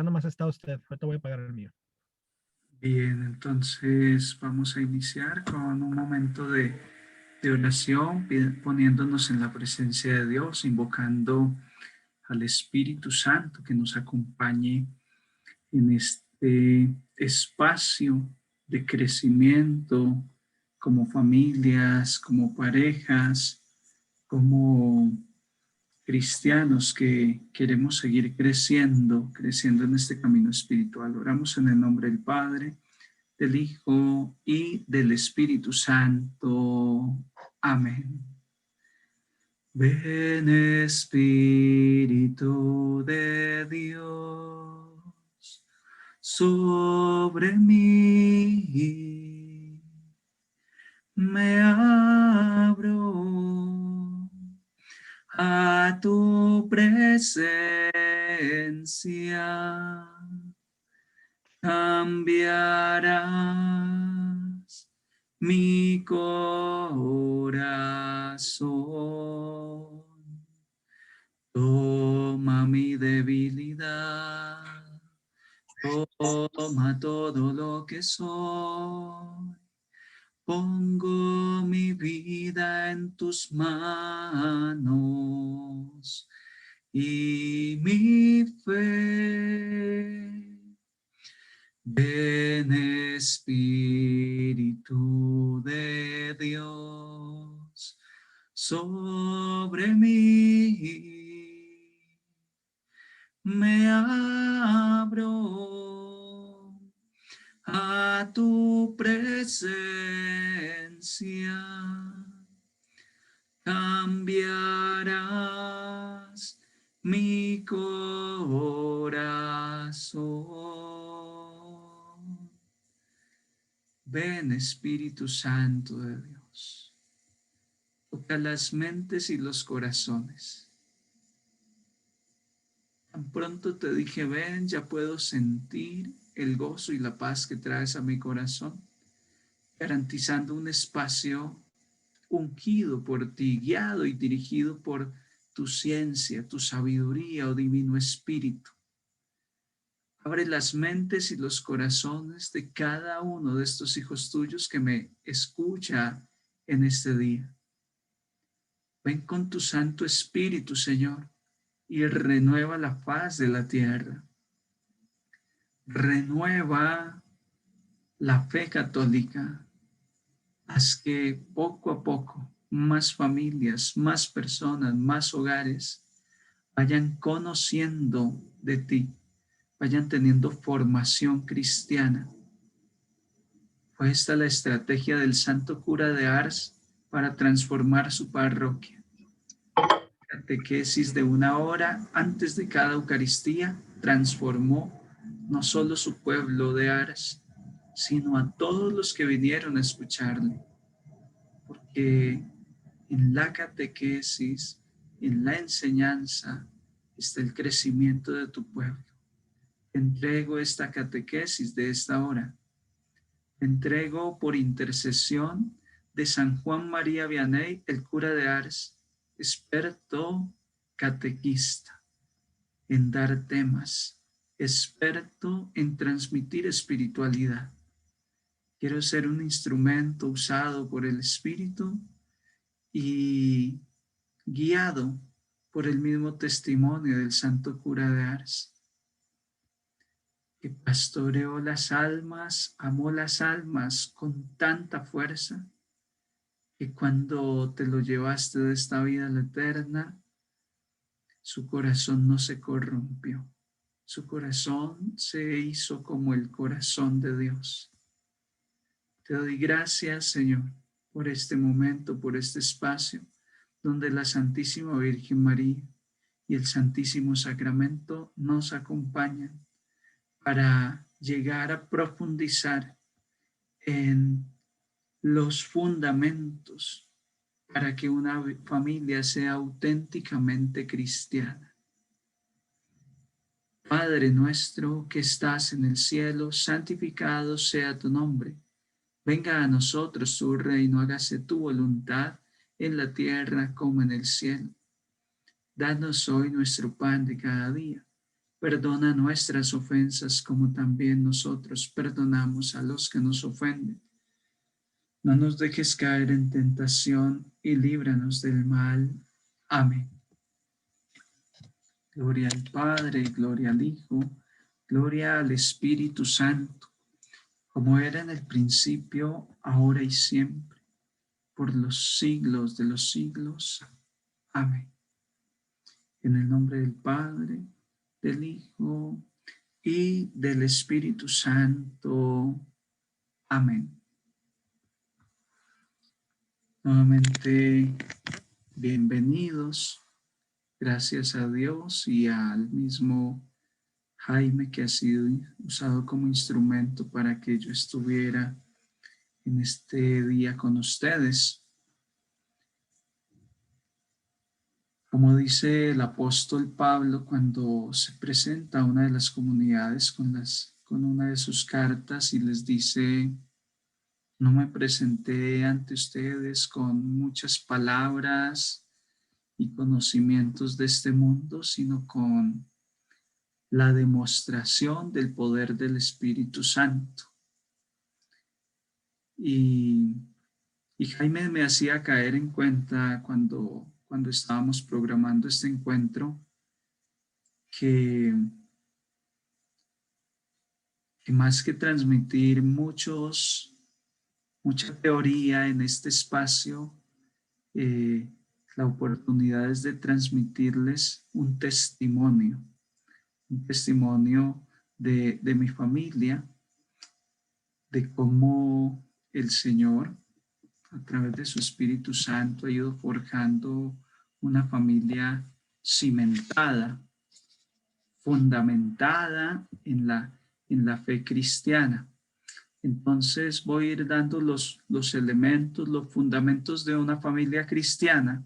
nomás está usted. Ahorita voy a pagar el mío. Bien, entonces vamos a iniciar con un momento de oración, poniéndonos en la presencia de Dios, invocando al Espíritu Santo que nos acompañe en este espacio de crecimiento como familias, como parejas, como cristianos que queremos seguir creciendo en este camino espiritual. Oramos en el nombre del Padre, del Hijo y del Espíritu Santo. Amén. Ven Espíritu de Dios sobre mí. Me abro a tu presencia. Cambiarás mi corazón. Toma mi debilidad, toma todo lo que soy. Pongo mi vida en tus manos y mi fe. Ven Espíritu de Dios sobre mí. Me abro a tu presencia. Cambiarás mi corazón. Ven Espíritu Santo de Dios. Toca las mentes y los corazones. Tan pronto te dije, ven, ya puedo sentir el gozo y la paz que traes a mi corazón, garantizando un espacio ungido por ti, guiado y dirigido por tu ciencia, tu sabiduría, oh Divino Espíritu. Abre las mentes y los corazones de cada uno de estos hijos tuyos que me escucha en este día. Ven con tu Santo Espíritu, Señor, y renueva la faz de la tierra. Renueva la fe católica. Haz que poco a poco más familias, más personas, más hogares vayan conociendo de ti, vayan teniendo formación cristiana. Fue esta la estrategia del santo cura de Ars para transformar su parroquia. Catequesis de 1 hora antes de cada Eucaristía transformó no solo su pueblo de Ars, sino a todos los que vinieron a escucharle. Porque en la catequesis, en la enseñanza, está el crecimiento de tu pueblo. Te entrego esta catequesis de esta hora. Te entrego por intercesión de San Juan María Vianney, el cura de Ars, experto catequista en dar temas, experto en transmitir espiritualidad. Quiero ser un instrumento usado por el Espíritu y guiado por el mismo testimonio del santo cura de Ars, que pastoreó las almas, amó las almas con tanta fuerza, que cuando te lo llevaste de esta vida a la eterna, su corazón no se corrompió. Su corazón se hizo como el corazón de Dios. Te doy gracias, Señor, por este momento, por este espacio, donde la Santísima Virgen María y el Santísimo Sacramento nos acompañan para llegar a profundizar en los fundamentos para que una familia sea auténticamente cristiana. Padre nuestro que estás en el cielo, santificado sea tu nombre. Venga a nosotros tu reino, hágase tu voluntad en la tierra como en el cielo. Danos hoy nuestro pan de cada día. Perdona nuestras ofensas como también nosotros perdonamos a los que nos ofenden. No nos dejes caer en tentación y líbranos del mal. Amén. Gloria al Padre, gloria al Hijo, gloria al Espíritu Santo, como era en el principio, ahora y siempre, por los siglos de los siglos. Amén. En el nombre del Padre, del Hijo y del Espíritu Santo. Amén. Nuevamente, bienvenidos. Gracias a Dios y al mismo Jaime, que ha sido usado como instrumento para que yo estuviera en este día con ustedes. Como dice el apóstol Pablo cuando se presenta a una de las comunidades con una de sus cartas y les dice: no me presenté ante ustedes con muchas palabras y conocimientos de este mundo, sino con la demostración del poder del Espíritu Santo. Y Jaime me hacía caer en cuenta cuando estábamos programando este encuentro que más que transmitir mucha teoría en este espacio, la oportunidad es de transmitirles un testimonio de mi familia, de cómo el Señor, a través de su Espíritu Santo, ha ido forjando una familia cimentada, fundamentada en la fe cristiana. Entonces voy a ir dando los elementos, los fundamentos de una familia cristiana,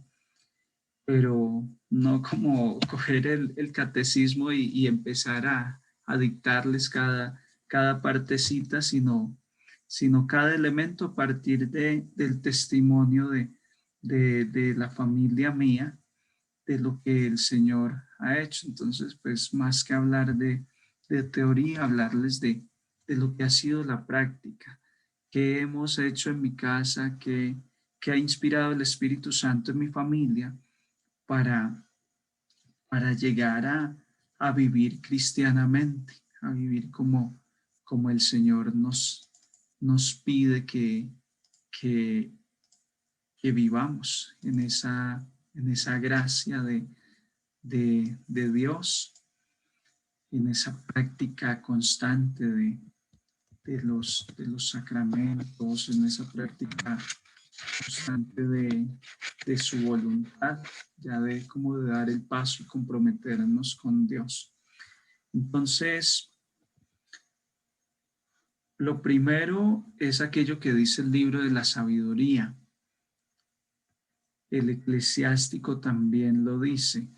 pero no como coger el catecismo y empezar a dictarles cada partecita, sino cada elemento a partir del testimonio de la familia mía, de lo que el Señor ha hecho. Entonces, pues más que hablar de teoría, hablarles de lo que ha sido la práctica, que hemos hecho en mi casa, que ha inspirado el Espíritu Santo en mi familia para llegar a vivir cristianamente, a vivir como el Señor nos pide que vivamos en esa gracia de Dios, en esa práctica constante de los sacramentos, en esa práctica constante de su voluntad, ya de cómo de dar el paso y comprometernos con Dios. Entonces, lo primero es aquello que dice el libro de la sabiduría. El eclesiástico también lo dice.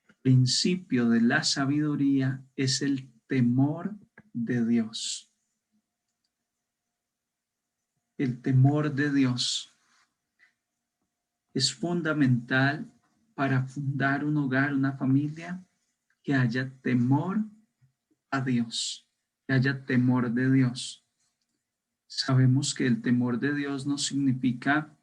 El principio de la sabiduría es el temor de Dios. El temor de Dios es fundamental para fundar un hogar, una familia, que haya temor a Dios, que haya temor de Dios. Sabemos que el temor de Dios no significa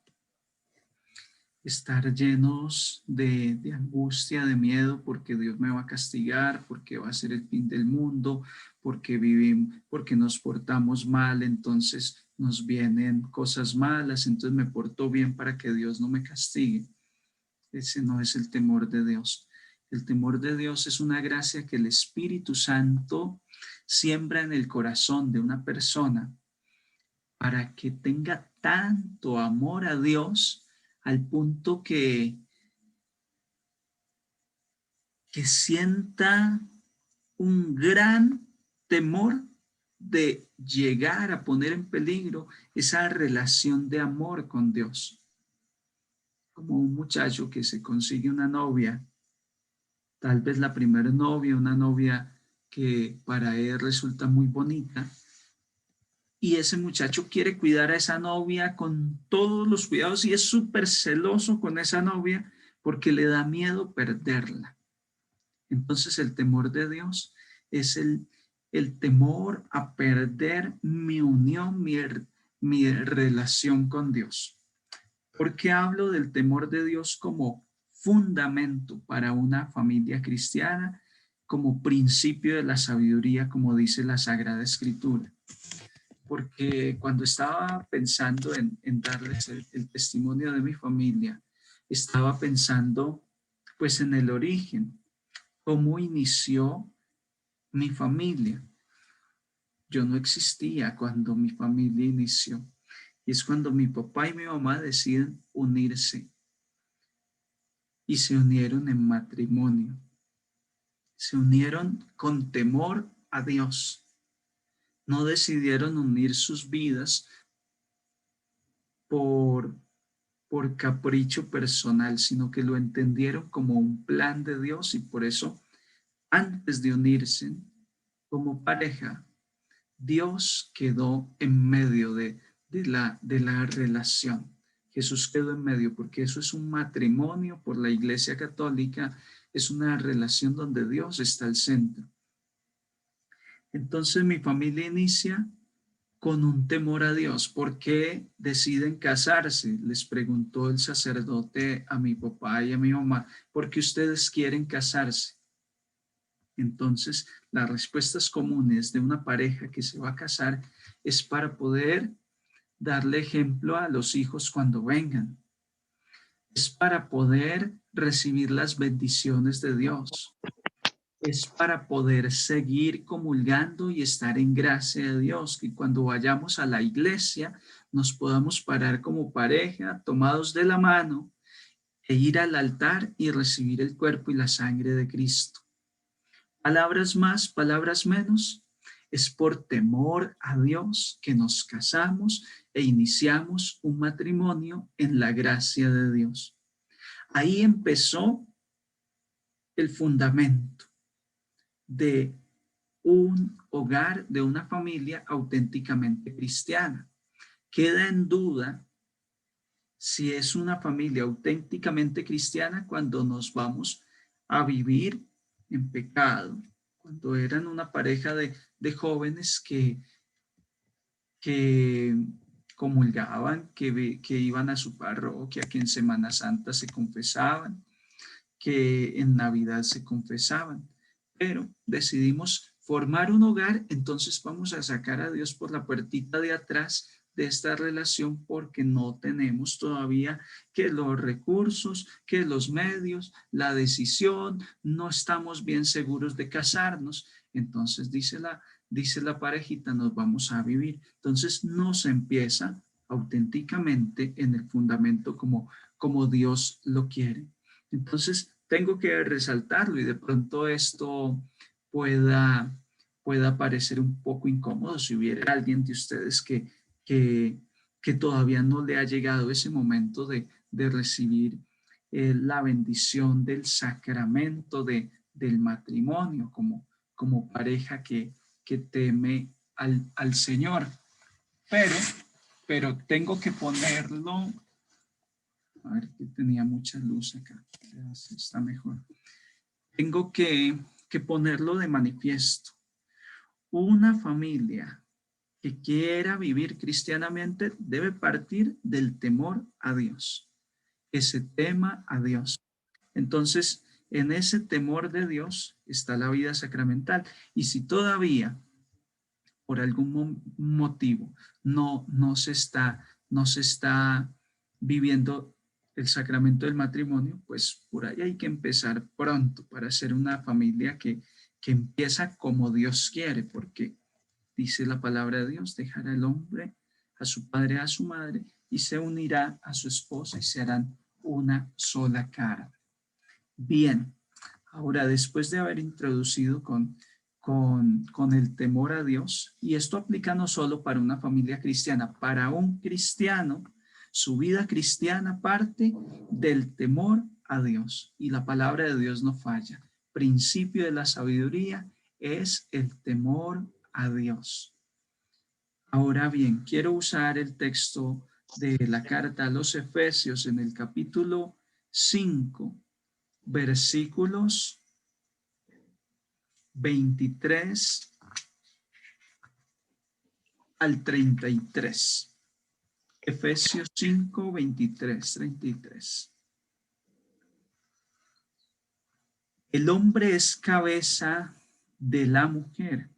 estar llenos de angustia, de miedo, porque Dios me va a castigar, porque va a ser el fin del mundo, porque vivimos, porque nos portamos mal, entonces nos vienen cosas malas, entonces me porto bien para que Dios no me castigue. Ese no es el temor de Dios. El temor de Dios es una gracia que el Espíritu Santo siembra en el corazón de una persona para que tenga tanto amor a Dios al punto que sienta un gran temor de llegar a poner en peligro esa relación de amor con Dios. Como un muchacho que se consigue una novia, tal vez la primera novia, una novia que para él resulta muy bonita, y ese muchacho quiere cuidar a esa novia con todos los cuidados y es súper celoso con esa novia porque le da miedo perderla. Entonces el temor de Dios es el temor a perder mi unión, mi relación con Dios. ¿Por qué hablo del temor de Dios como fundamento para una familia cristiana, como principio de la sabiduría, como dice la Sagrada Escritura? Porque cuando estaba pensando en darles el testimonio de mi familia, estaba pensando pues en el origen, cómo inició mi familia. Yo no existía cuando mi familia inició. Y es cuando mi papá y mi mamá deciden unirse y se unieron en matrimonio. Se unieron con temor a Dios. No decidieron unir sus vidas por, por capricho personal, sino que lo entendieron como un plan de Dios y por eso, antes de unirse como pareja, Dios quedó en medio de la relación. Jesús quedó en medio porque eso es un matrimonio por la Iglesia Católica, es una relación donde Dios está al centro. Entonces mi familia inicia con un temor a Dios. ¿Por qué deciden casarse? Les preguntó el sacerdote a mi papá y a mi mamá, ¿por qué ustedes quieren casarse? Entonces, las respuestas comunes de una pareja que se va a casar es para poder darle ejemplo a los hijos cuando vengan. Es para poder recibir las bendiciones de Dios. Es para poder seguir comulgando y estar en gracia de Dios, que cuando vayamos a la iglesia nos podamos parar como pareja, tomados de la mano, e ir al altar y recibir el cuerpo y la sangre de Cristo. Palabras más, palabras menos, es por temor a Dios que nos casamos e iniciamos un matrimonio en la gracia de Dios. Ahí empezó el fundamento de un hogar, de una familia auténticamente cristiana. Queda en duda si es una familia auténticamente cristiana cuando nos vamos a vivir en pecado, cuando eran una pareja de jóvenes que comulgaban, que iban a su parroquia, que en Semana Santa se confesaban, que en Navidad se confesaban, pero decidimos formar un hogar, entonces vamos a sacar a Dios por la puertita de atrás de esta relación porque no tenemos todavía que los recursos, que los medios, la decisión, no estamos bien seguros de casarnos. Entonces dice la parejita, nos vamos a vivir. Entonces no se empieza auténticamente en el fundamento como Dios lo quiere. Entonces, tengo que resaltarlo y de pronto esto pueda, pueda parecer un poco incómodo si hubiera alguien de ustedes que, que todavía no le ha llegado ese momento de recibir la bendición del sacramento del matrimonio como pareja que teme al Señor. Pero tengo que ponerlo. A ver, que tenía mucha luz acá. Está mejor. Tengo que ponerlo de manifiesto. Una familia que quiera vivir cristianamente debe partir del temor a Dios, que se tema a Dios. Entonces, en ese temor de Dios está la vida sacramental. Y si todavía, por algún motivo, no se está viviendo el sacramento del matrimonio, pues por ahí hay que empezar pronto para ser una familia que empieza como Dios quiere, porque dice la palabra de Dios, dejará el hombre a su padre, a su madre, y se unirá a su esposa y se harán una sola carne. Bien, ahora después de haber introducido con el temor a Dios, y esto aplica no solo para una familia cristiana, para un cristiano, su vida cristiana parte del temor a Dios, y la palabra de Dios no falla. Principio de la sabiduría es el temor a Dios. Ahora bien, quiero usar el texto de la carta a los Efesios en el capítulo 5, versículos 23 al 33. Efesios 5, 23, 33. El hombre es cabeza de la mujer,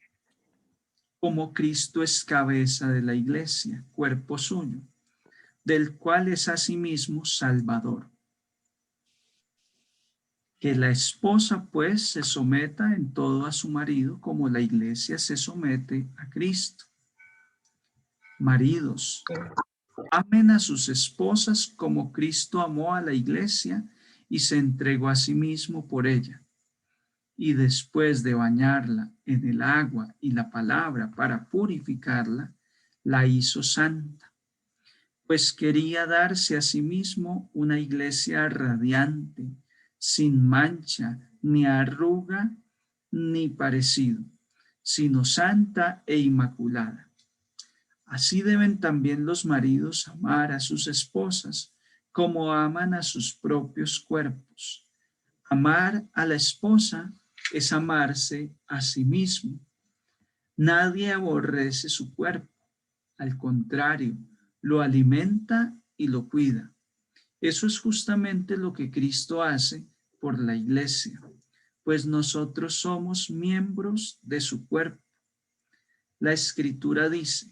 como Cristo es cabeza de la iglesia, cuerpo suyo, del cual es asimismo Salvador. Que la esposa pues se someta en todo a su marido, como la iglesia se somete a Cristo. Maridos, amen a sus esposas como Cristo amó a la iglesia y se entregó a sí mismo por ella. Y después de bañarla en el agua y la palabra para purificarla, la hizo santa, pues quería darse a sí mismo una iglesia radiante, sin mancha, ni arruga, ni parecido, sino santa e inmaculada. Así deben también los maridos amar a sus esposas, como aman a sus propios cuerpos. Amar a la esposa es amarse a sí mismo. Nadie aborrece su cuerpo, al contrario, lo alimenta y lo cuida. Eso es justamente lo que Cristo hace por la iglesia, pues nosotros somos miembros de su cuerpo. La Escritura dice: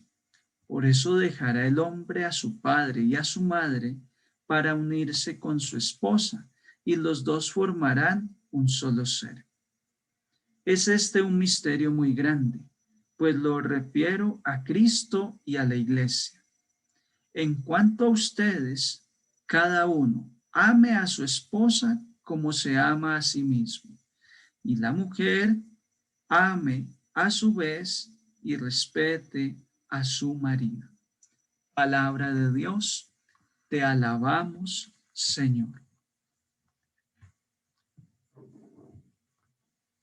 por eso dejará el hombre a su padre y a su madre para unirse con su esposa, y los dos formarán un solo ser. Es este un misterio muy grande, pues lo refiero a Cristo y a la iglesia. En cuanto a ustedes, cada uno ame a su esposa como se ama a sí mismo, y la mujer ame a su vez y respete a su marido. Palabra de Dios, te alabamos, Señor.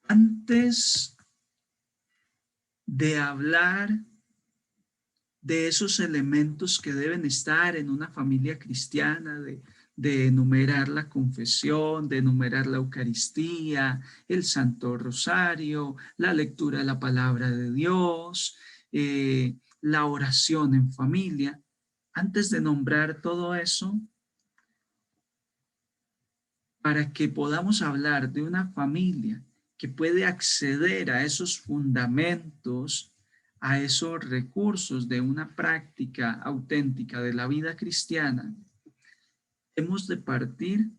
Antes de hablar de esos elementos que deben estar en una familia cristiana, de enumerar la confesión, de enumerar la Eucaristía, el Santo Rosario, la lectura de la palabra de Dios, la oración en familia. Antes de nombrar todo eso, para que podamos hablar de una familia que puede acceder a esos fundamentos, a esos recursos de una práctica auténtica de la vida cristiana, hemos de partir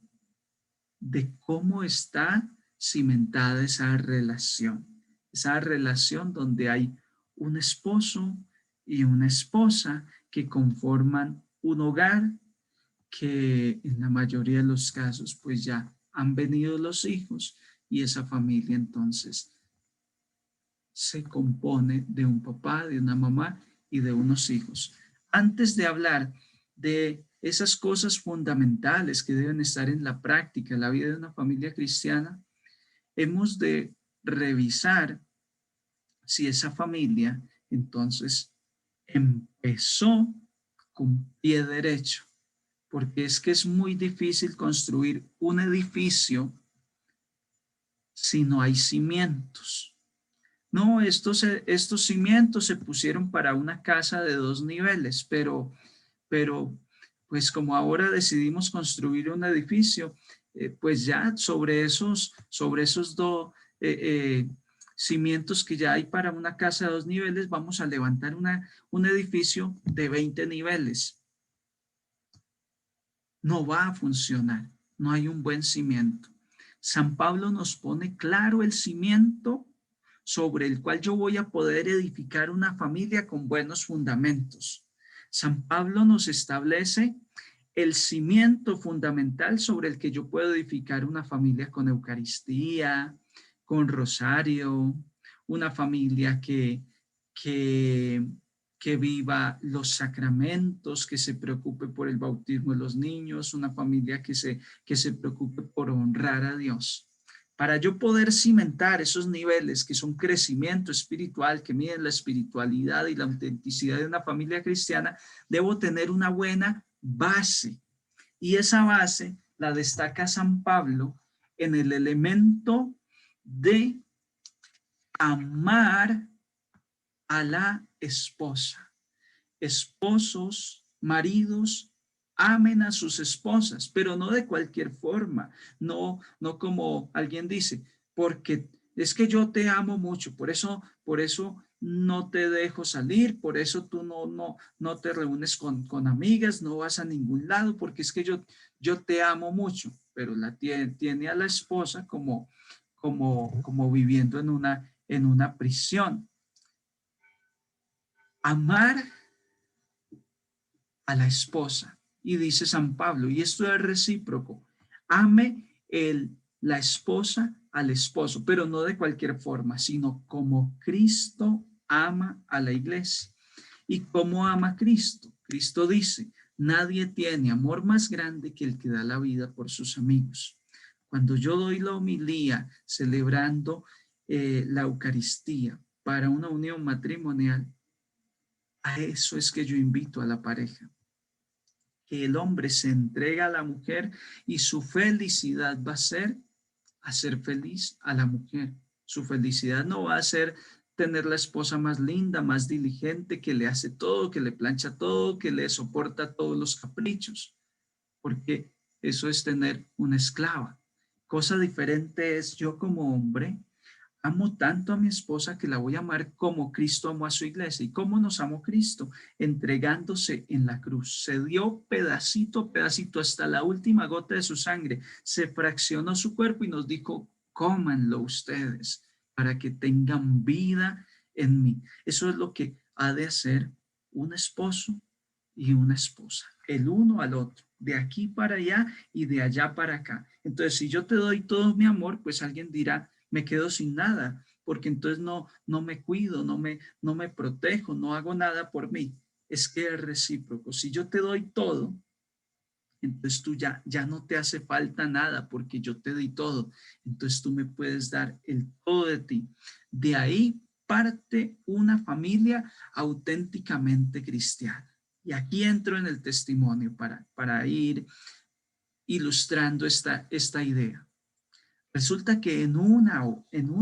de cómo está cimentada esa relación donde hay un esposo y una esposa que conforman un hogar, que en la mayoría de los casos pues ya han venido los hijos y esa familia entonces se compone de un papá, de una mamá y de unos hijos. Antes de hablar de esas cosas fundamentales que deben estar en la práctica, en la vida de una familia cristiana, hemos de revisar si esa familia entonces empezó con pie derecho, porque es que es muy difícil construir un edificio si no hay cimientos. No, estos cimientos se pusieron para una casa de 2 niveles, pero pues como ahora decidimos construir un edificio, pues ya sobre esos dos cimientos que ya hay para una casa de 2 niveles, vamos a levantar un edificio de 20 niveles. No va a funcionar, no hay un buen cimiento. San Pablo nos pone claro el cimiento sobre el cual yo voy a poder edificar una familia con buenos fundamentos. San Pablo nos establece el cimiento fundamental sobre el que yo puedo edificar una familia con Eucaristía, con rosario, una familia que viva los sacramentos, que se preocupe por el bautismo de los niños, una familia que se preocupe por honrar a Dios. Para yo poder cimentar esos niveles que son crecimiento espiritual, que miden la espiritualidad y la autenticidad de una familia cristiana, debo tener una buena base. Y esa base la destaca San Pablo en el elemento de amar a la esposa. Esposos, maridos, amen a sus esposas, pero no de cualquier forma, no como alguien dice, porque es que yo te amo mucho, por eso no te dejo salir, por eso tú no te reúnes con amigas, no vas a ningún lado, porque es que yo te amo mucho, pero tiene a la esposa como viviendo en una prisión. Amar a la esposa. Y dice San Pablo, y esto es recíproco, ame la esposa al esposo, pero no de cualquier forma, sino como Cristo ama a la iglesia. ¿Y cómo ama Cristo? Cristo dice, nadie tiene amor más grande que el que da la vida por sus amigos. Cuando yo doy la homilía celebrando la Eucaristía para una unión matrimonial, a eso es que yo invito a la pareja, que el hombre se entrega a la mujer y su felicidad va a ser hacer feliz a la mujer. Su felicidad no va a ser tener la esposa más linda, más diligente, que le hace todo, que le plancha todo, que le soporta todos los caprichos, porque eso es tener una esclava. Cosa diferente es yo como hombre amo tanto a mi esposa que la voy a amar como Cristo amó a su iglesia. ¿Y cómo nos amó Cristo? Entregándose en la cruz. Se dio pedacito a pedacito hasta la última gota de su sangre. Se fraccionó su cuerpo y nos dijo, cómanlo ustedes para que tengan vida en mí. Eso es lo que ha de hacer un esposo y una esposa, el uno al otro, de aquí para allá y de allá para acá. Entonces, si yo te doy todo mi amor, pues alguien dirá, me quedo sin nada, porque entonces no me cuido, no me protejo, no hago nada por mí. Es que es recíproco. Si yo te doy todo, entonces tú ya no te hace falta nada porque yo te di todo. Entonces tú me puedes dar el todo de ti. De ahí parte una familia auténticamente cristiana. Y aquí entro en el testimonio para ir ilustrando esta idea. Resulta que en un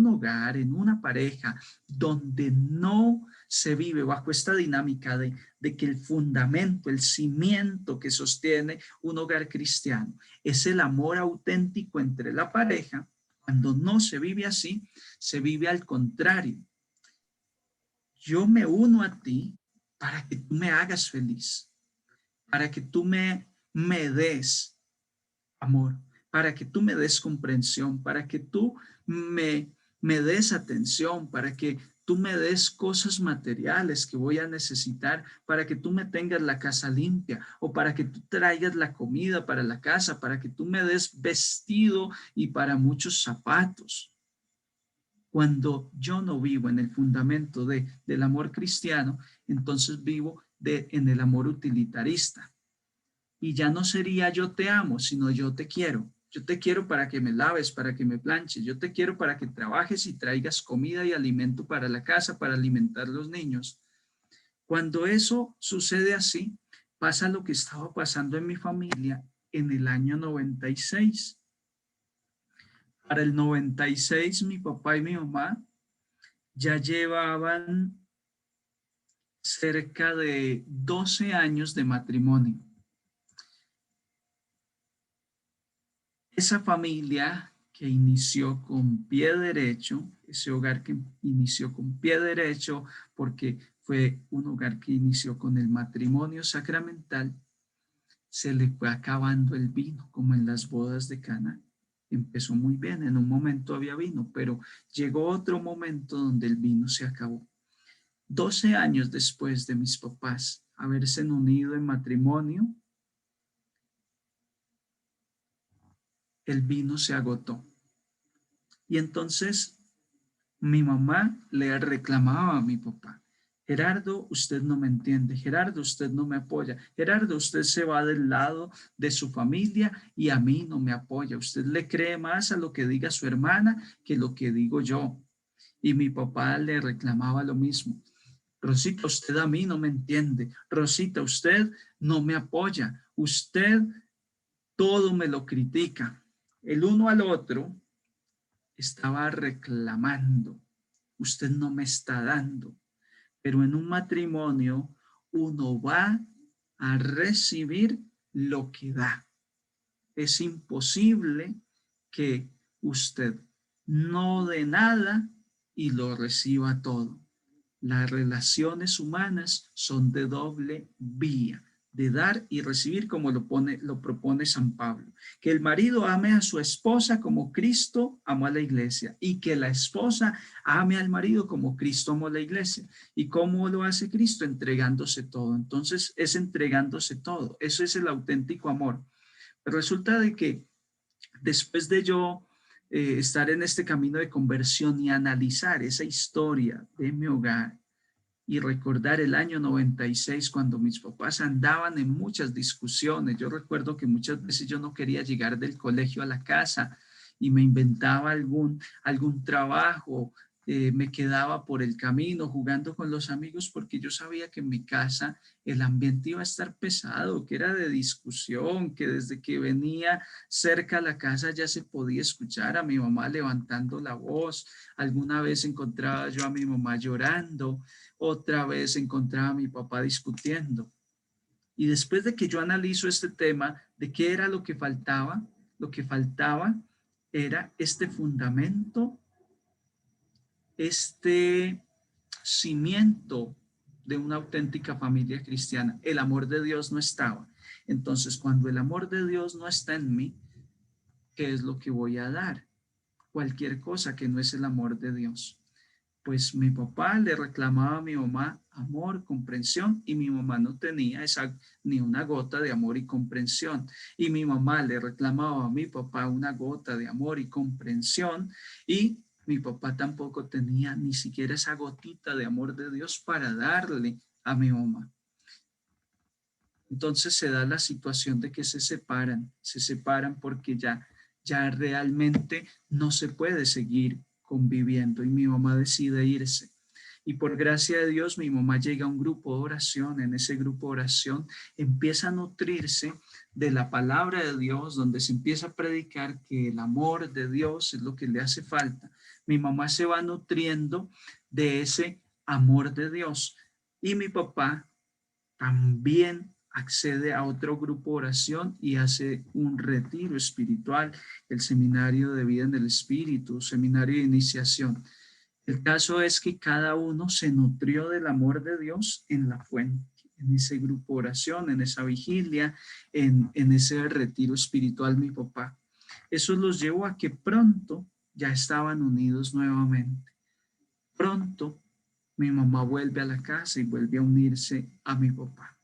hogar, en una pareja, donde no se vive bajo esta dinámica de que el fundamento, el cimiento que sostiene un hogar cristiano es el amor auténtico entre la pareja, cuando no se vive así, se vive al contrario. Yo me uno a ti para que tú me hagas feliz, para que tú me des amor, para que tú me des comprensión, para que tú me des atención, para que tú me des cosas materiales que voy a necesitar, para que tú me tengas la casa limpia o para que tú traigas la comida para la casa, para que tú me des vestido y para muchos zapatos. Cuando yo no vivo en el fundamento del amor cristiano, entonces vivo en el amor utilitarista. Y ya no sería yo te amo, sino yo te quiero. Yo te quiero para que me laves, para que me planches. Yo te quiero para que trabajes y traigas comida y alimento para la casa, para alimentar a los niños. Cuando eso sucede así, pasa lo que estaba pasando en mi familia en el año 96. Para el 96, mi papá y mi mamá ya llevaban cerca de 12 años de matrimonio. Esa familia que inició con pie derecho, ese hogar que inició con pie derecho porque fue un hogar que inició con el matrimonio sacramental, se le fue acabando el vino, como en las bodas de Cana. Empezó muy bien, en un momento había vino, pero llegó otro momento donde el vino se acabó. 12 años después de mis papás haberse unido en matrimonio, el vino se agotó. Y entonces mi mamá le reclamaba a mi papá, Gerardo, usted no me entiende, Gerardo, usted no me apoya, Gerardo, usted se va del lado de su familia y a mí no me apoya, usted le cree más a lo que diga su hermana que lo que digo yo. Y mi papá le reclamaba lo mismo, Rosita, usted a mí no me entiende, Rosita, usted no me apoya, usted todo me lo critica. El uno al otro estaba reclamando usted no me está dando. Pero en un matrimonio uno va a recibir lo que da. Es imposible que usted no dé nada y lo reciba todo. Las relaciones humanas son de doble vía, de dar y recibir, como lo propone San Pablo. Que el marido ame a su esposa como Cristo amó a la iglesia, y que la esposa ame al marido como Cristo amó a la iglesia. ¿Y cómo lo hace Cristo? Entregándose todo. Entonces es entregándose todo. Eso es el auténtico amor. Pero resulta de que después de yo estar en este camino de conversión y analizar esa historia de mi hogar y recordar el año 96 cuando mis papás andaban en muchas discusiones. Yo recuerdo que muchas veces yo no quería llegar del colegio a la casa y me inventaba algún trabajo, me quedaba por el camino jugando con los amigos porque yo sabía que en mi casa el ambiente iba a estar pesado, que era de discusión, que desde que venía cerca a la casa ya se podía escuchar a mi mamá levantando la voz. Alguna vez encontraba yo a mi mamá llorando, otra vez encontraba a mi papá discutiendo. Y después de que yo analizo este tema de qué era lo que faltaba era este fundamento, este cimiento de una auténtica familia cristiana. El amor de Dios no estaba. Entonces, cuando el amor de Dios no está en mí, ¿qué es lo que voy a dar? Cualquier cosa que no es el amor de Dios. Pues mi papá le reclamaba a mi mamá amor, comprensión, y mi mamá no tenía ni una gota de amor y comprensión. Y mi mamá le reclamaba a mi papá una gota de amor y comprensión, y mi papá tampoco tenía ni siquiera esa gotita de amor de Dios para darle a mi mamá. Entonces se da la situación de que se separan porque ya realmente no se puede seguir conviviendo y mi mamá decide irse. Y por gracia de Dios, mi mamá llega a un grupo de oración. En ese grupo de oración empieza a nutrirse de la palabra de Dios, donde se empieza a predicar que el amor de Dios es lo que le hace falta. Mi mamá se va nutriendo de ese amor de Dios. Y mi papá también accede a otro grupo de oración y hace un retiro espiritual, el seminario de vida en el espíritu, seminario de iniciación. El caso es que cada uno se nutrió del amor de Dios en la fuente, en ese grupo de oración, en esa vigilia, en ese retiro espiritual, mi papá. Eso los llevó a que pronto ya estaban unidos nuevamente. Pronto mi mamá vuelve a la casa y vuelve a unirse a mi papá.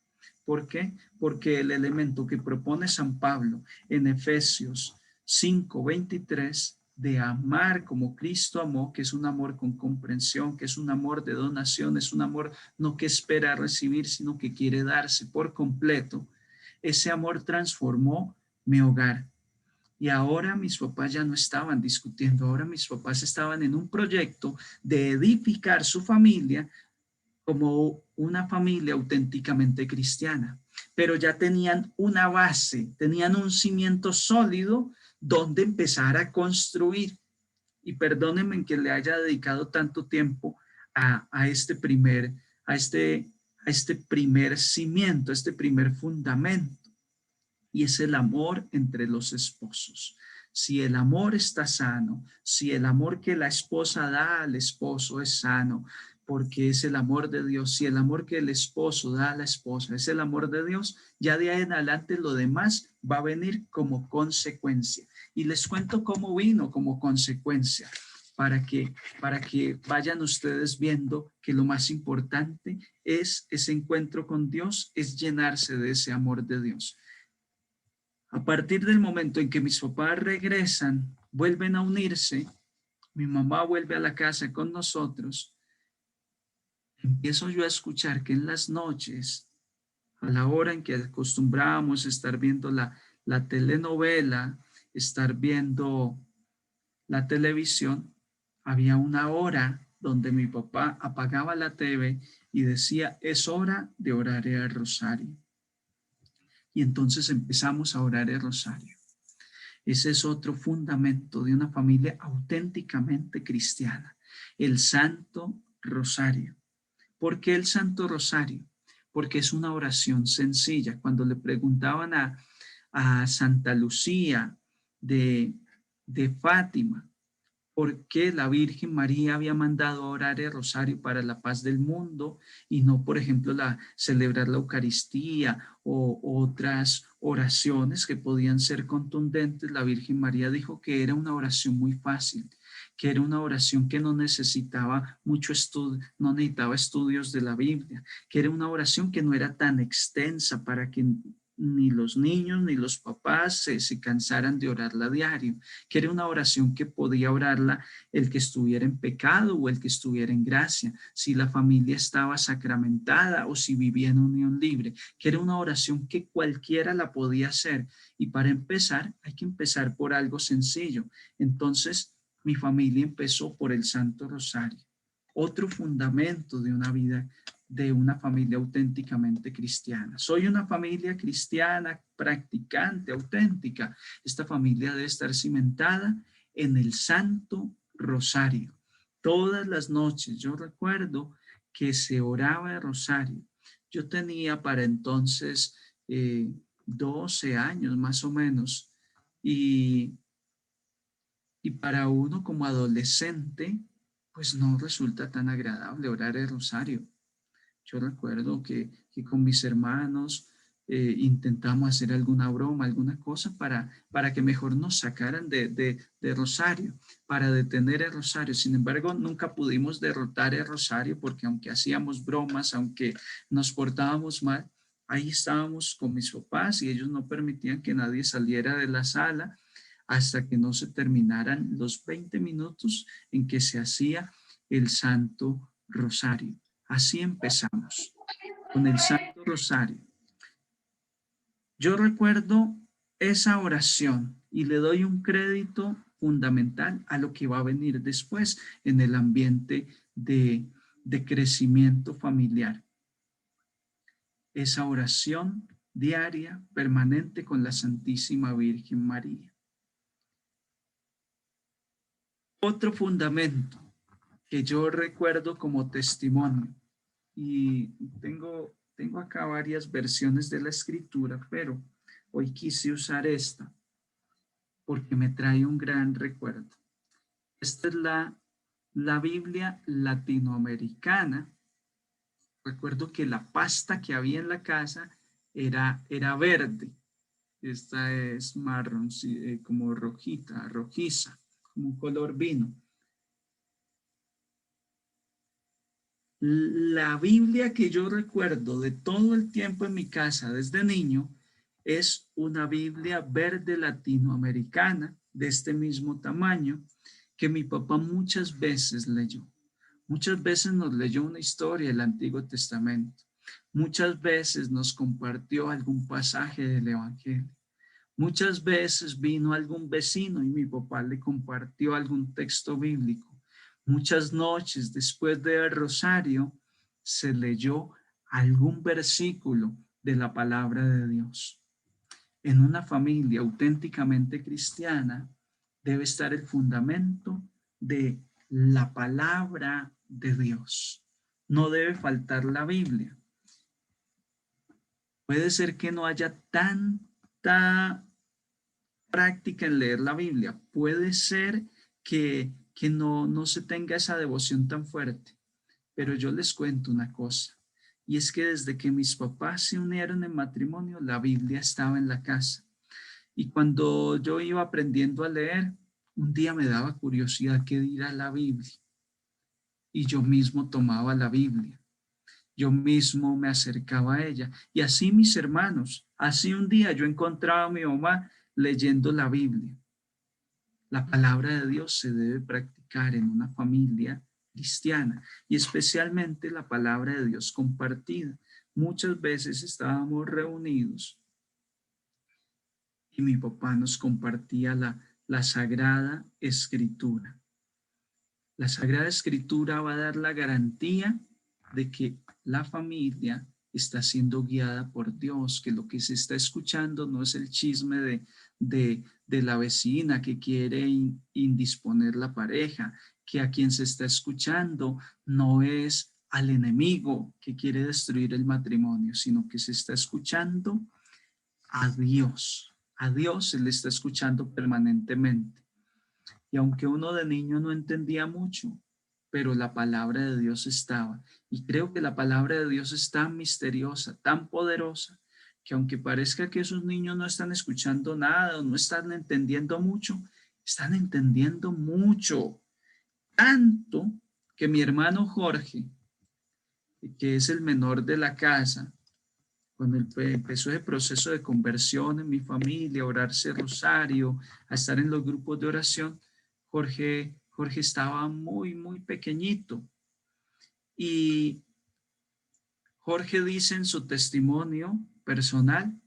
¿Por qué? Porque el elemento que propone San Pablo en Efesios 5:23 de amar como Cristo amó, que es un amor con comprensión, que es un amor de donación, es un amor no que espera recibir, sino que quiere darse por completo. Ese amor transformó mi hogar. Y ahora mis papás ya no estaban discutiendo, ahora mis papás estaban en un proyecto de edificar su familia como una familia auténticamente cristiana, pero ya tenían una base, tenían un cimiento sólido donde empezar a construir. Y perdónenme que le haya dedicado tanto tiempo a este primer cimiento, a este primer fundamento, y es el amor entre los esposos. Si el amor está sano, si el amor que la esposa da al esposo es sano, porque es el amor de Dios, si el amor que el esposo da a la esposa es el amor de Dios, ya de ahí en adelante lo demás va a venir como consecuencia. Y les cuento cómo vino como consecuencia, para que vayan ustedes viendo que lo más importante es ese encuentro con Dios, es llenarse de ese amor de Dios. A partir del momento en que mis papás regresan, vuelven a unirse, mi mamá vuelve a la casa con nosotros, empiezo yo a escuchar que en las noches, a la hora en que acostumbrábamos estar viendo la telenovela, estar viendo la televisión, había una hora donde mi papá apagaba la TV y decía, es hora de orar el rosario. Y entonces empezamos a orar el rosario. Ese es otro fundamento de una familia auténticamente cristiana. el Santo Rosario. ¿Por qué el Santo Rosario? Porque es una oración sencilla. Cuando le preguntaban a Santa Lucía de Fátima, por qué la Virgen María había mandado orar el rosario para la paz del mundo y no, por ejemplo, celebrar la Eucaristía o otras oraciones que podían ser contundentes. La Virgen María dijo que era una oración muy fácil, que era una oración que no necesitaba mucho estudio, no necesitaba estudios de la Biblia, que era una oración que no era tan extensa para que ni los niños ni los papás se cansaran de orarla a diario, que era una oración que podía orarla el que estuviera en pecado o el que estuviera en gracia, si la familia estaba sacramentada o si vivía en unión libre, que era una oración que cualquiera la podía hacer. Y para empezar, hay que empezar por algo sencillo. Entonces, mi familia empezó por el Santo Rosario. Otro fundamento de una vida, de una familia auténticamente cristiana. Soy una familia cristiana, practicante, auténtica. Esta familia debe estar cimentada en el Santo Rosario. Todas las noches, yo recuerdo que se oraba el rosario. Yo tenía para entonces 12 años más o menos y para uno como adolescente, pues no resulta tan agradable orar el rosario. Yo recuerdo que con mis hermanos intentamos hacer alguna broma, alguna cosa para que mejor nos sacaran de rosario, para detener el rosario. Sin embargo, nunca pudimos derrotar el rosario porque aunque hacíamos bromas, aunque nos portábamos mal, ahí estábamos con mis papás y ellos no permitían que nadie saliera de la sala hasta que no se terminaran los 20 minutos en que se hacía el Santo Rosario. Así empezamos, con el Santo Rosario. Yo recuerdo esa oración y le doy un crédito fundamental a lo que va a venir después en el ambiente de crecimiento familiar. Esa oración diaria, permanente con la Santísima Virgen María. Otro fundamento que yo recuerdo como testimonio, y tengo acá varias versiones de la escritura, pero hoy quise usar esta porque me trae un gran recuerdo. Esta es la Biblia latinoamericana. Recuerdo que la pasta que había en la casa era verde. Esta es marrón, como rojita, rojiza, como un color vino. La Biblia que yo recuerdo de todo el tiempo en mi casa desde niño es una Biblia verde latinoamericana de este mismo tamaño que mi papá muchas veces leyó. Muchas veces nos leyó una historia del Antiguo Testamento. Muchas veces nos compartió algún pasaje del Evangelio. Muchas veces vino algún vecino y mi papá le compartió algún texto bíblico. Muchas noches después del rosario se leyó algún versículo de la palabra de Dios. En una familia auténticamente cristiana debe estar el fundamento de la palabra de Dios. No debe faltar la Biblia. Puede ser que no haya tanta práctica en leer la Biblia. Puede ser que no se tenga esa devoción tan fuerte. Pero yo les cuento una cosa, y es que desde que mis papás se unieron en matrimonio, la Biblia estaba en la casa. Y cuando yo iba aprendiendo a leer, un día me daba curiosidad qué dirá la Biblia. Y yo mismo tomaba la Biblia. Yo mismo me acercaba a ella. Y así mis hermanos, así un día yo encontraba a mi mamá leyendo la Biblia. La palabra de Dios se debe practicar en una familia cristiana y especialmente la palabra de Dios compartida. Muchas veces estábamos reunidos y mi papá nos compartía la Sagrada Escritura. La Sagrada Escritura va a dar la garantía de que la familia está siendo guiada por Dios, que lo que se está escuchando no es el chisme de la vecina que quiere indisponer la pareja, que a quien se está escuchando no es al enemigo que quiere destruir el matrimonio, sino que se está escuchando a Dios. A Dios se le está escuchando permanentemente. Y aunque uno de niño no entendía mucho, pero la palabra de Dios estaba. Y creo que la palabra de Dios es tan misteriosa, tan poderosa, que aunque parezca que esos niños no están escuchando nada o no están entendiendo mucho, están entendiendo mucho. Tanto que mi hermano Jorge, que es el menor de la casa, cuando empezó el proceso de conversión en mi familia, a orarse rosario, a estar en los grupos de oración, Jorge estaba muy pequeñito. Y Jorge dice en su testimonio personal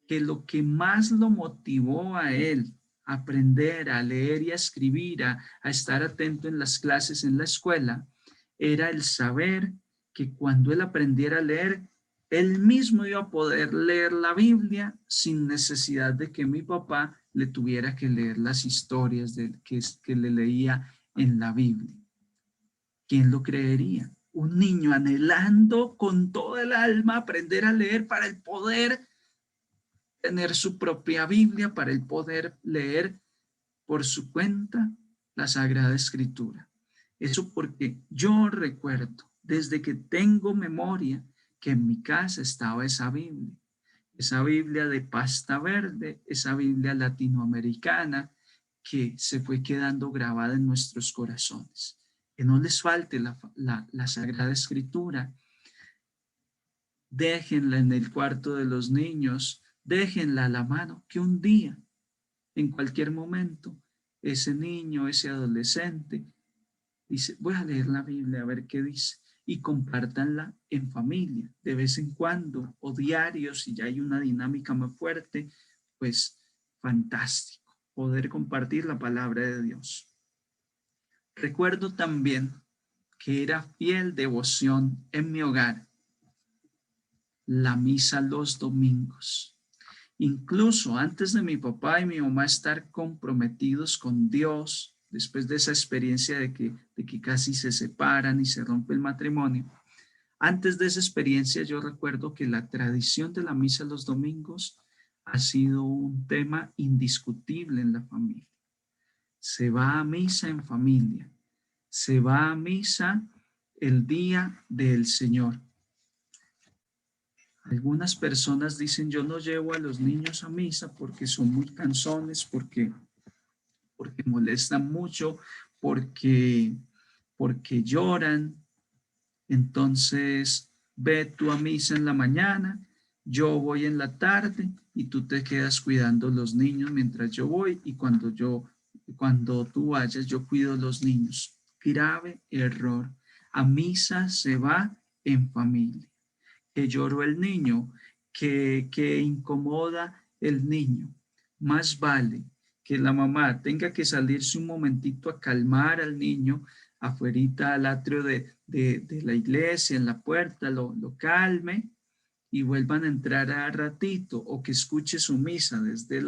que lo que más lo motivó a él a aprender, a leer y a escribir, a estar atento en las clases en la escuela, era el saber que cuando él aprendiera a leer, él mismo iba a poder leer la Biblia sin necesidad de que mi papá le tuviera que leer las historias que le leía en la Biblia. ¿Quién lo creería? Un niño anhelando con toda el alma aprender a leer para el poder tener su propia Biblia, para el poder leer por su cuenta la Sagrada Escritura. Eso porque yo recuerdo desde que tengo memoria que en mi casa estaba esa Biblia de pasta verde, esa Biblia latinoamericana que se fue quedando grabada en nuestros corazones. Que no les falte la Sagrada Escritura. Déjenla en el cuarto de los niños, déjenla a la mano, que un día, en cualquier momento, ese niño, ese adolescente, dice, voy a leer la Biblia a ver qué dice, y compártanla en familia, de vez en cuando, o diario, si ya hay una dinámica más fuerte, pues fantástico, poder compartir la palabra de Dios. Recuerdo también que era fiel devoción en mi hogar la misa los domingos. Incluso antes de mi papá y mi mamá estar comprometidos con Dios, después de esa experiencia de que casi se separan y se rompe el matrimonio, antes de esa experiencia yo recuerdo que la tradición de la misa los domingos ha sido un tema indiscutible en la familia. Se va a misa en familia, se va a misa el día del Señor. Algunas personas dicen, yo no llevo a los niños a misa porque son muy cansones, porque molestan mucho, porque lloran. Entonces, ve tú a misa en la mañana, yo voy en la tarde y tú te quedas cuidando los niños mientras yo voy y cuando tú vayas, yo cuido los niños. Grave error. A misa se va en familia. Que lloró el niño, que incomoda el niño. Más vale que la mamá tenga que salirse un momentito a calmar al niño afuerita al atrio de la iglesia, en la puerta, lo calme y vuelvan a entrar a ratito, o que escuche su misa desde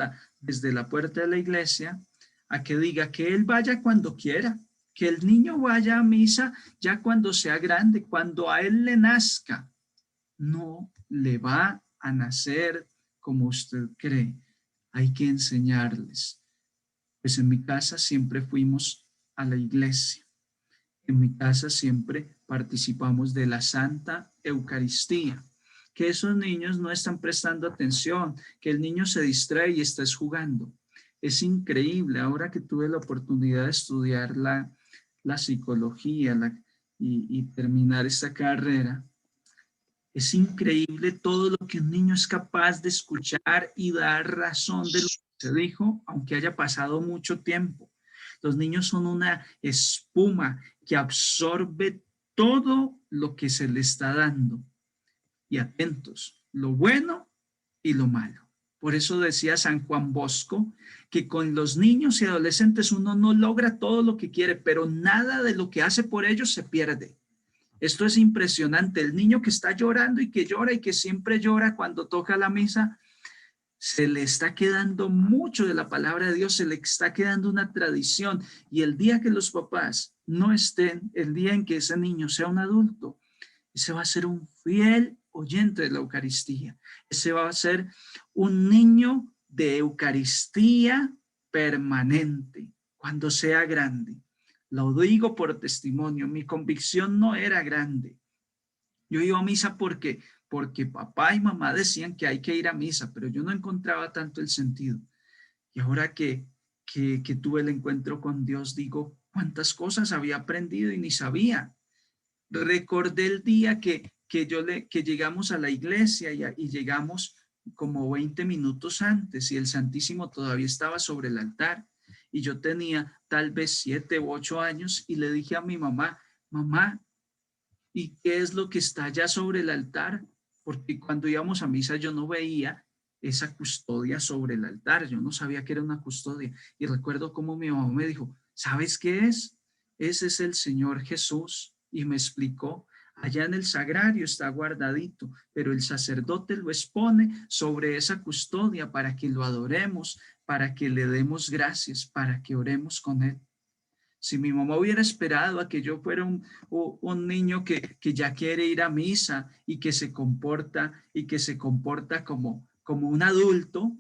la puerta de la iglesia, a que diga que él vaya cuando quiera, que el niño vaya a misa ya cuando sea grande, cuando a él le nazca. No le va a nacer como usted cree. Hay que enseñarles. Pues en mi casa siempre fuimos a la iglesia. En mi casa siempre participamos de la Santa Eucaristía. Que esos niños no están prestando atención, que el niño se distrae y está jugando. Es increíble. Ahora que tuve la oportunidad de estudiar la psicología y terminar esta carrera, es increíble todo lo que un niño es capaz de escuchar y dar razón de lo que se dijo, aunque haya pasado mucho tiempo. Los niños son una espuma que absorbe todo lo que se le está dando. Y atentos, lo bueno y lo malo. Por eso decía San Juan Bosco que con los niños y adolescentes uno no logra todo lo que quiere, pero nada de lo que hace por ellos se pierde. Esto es impresionante. El niño que está llorando y que llora y que siempre llora cuando toca la misa, se le está quedando mucho de la palabra de Dios, se le está quedando una tradición. Y el día que los papás no estén, el día en que ese niño sea un adulto, ese va a ser un fiel oyente de la Eucaristía. Ese va a ser un niño de Eucaristía permanente cuando sea grande. Lo digo por testimonio, mi convicción no era grande. Yo iba a misa porque papá y mamá decían que hay que ir a misa, pero yo no encontraba tanto el sentido. Y ahora que tuve el encuentro con Dios, digo, cuántas cosas había aprendido y ni sabía. Recordé el día que llegamos a la iglesia y llegamos como 20 minutos antes y el Santísimo todavía estaba sobre el altar. Y yo tenía tal vez 7 u 8 años y le dije a mi mamá, mamá, ¿y qué es lo que está allá sobre el altar? Porque cuando íbamos a misa yo no veía esa custodia sobre el altar, yo no sabía que era una custodia. Y recuerdo cómo mi mamá me dijo, ¿sabes qué es? Ese es el Señor Jesús. Y me explicó, allá en el sagrario está guardadito, pero el sacerdote lo expone sobre esa custodia para que lo adoremos, para que le demos gracias, para que oremos con él. Si mi mamá hubiera esperado a que yo fuera un niño que ya quiere ir a misa y que se comporta como un adulto,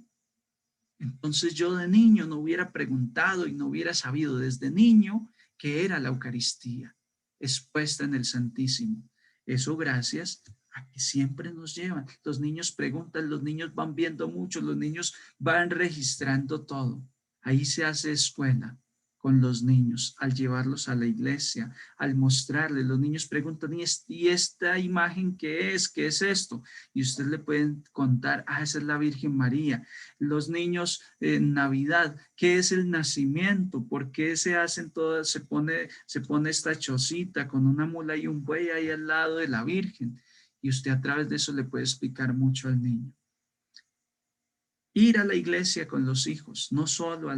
entonces yo de niño no hubiera preguntado y no hubiera sabido desde niño qué era la Eucaristía expuesta en el Santísimo. Eso gracias a que siempre nos llevan. Los niños preguntan, los niños van viendo mucho, los niños van registrando todo. Ahí se hace escuela con los niños, al llevarlos a la iglesia, al mostrarles. Los niños preguntan, ¿y esta imagen qué es? ¿Qué es esto? Y ustedes le pueden contar, esa es la Virgen María. Los niños en Navidad, ¿qué es el nacimiento? ¿Por qué se hacen todas, se pone esta chocita con una mula y un buey ahí al lado de la Virgen? Y usted a través de eso le puede explicar mucho al niño. Ir a la iglesia con los hijos, no solo a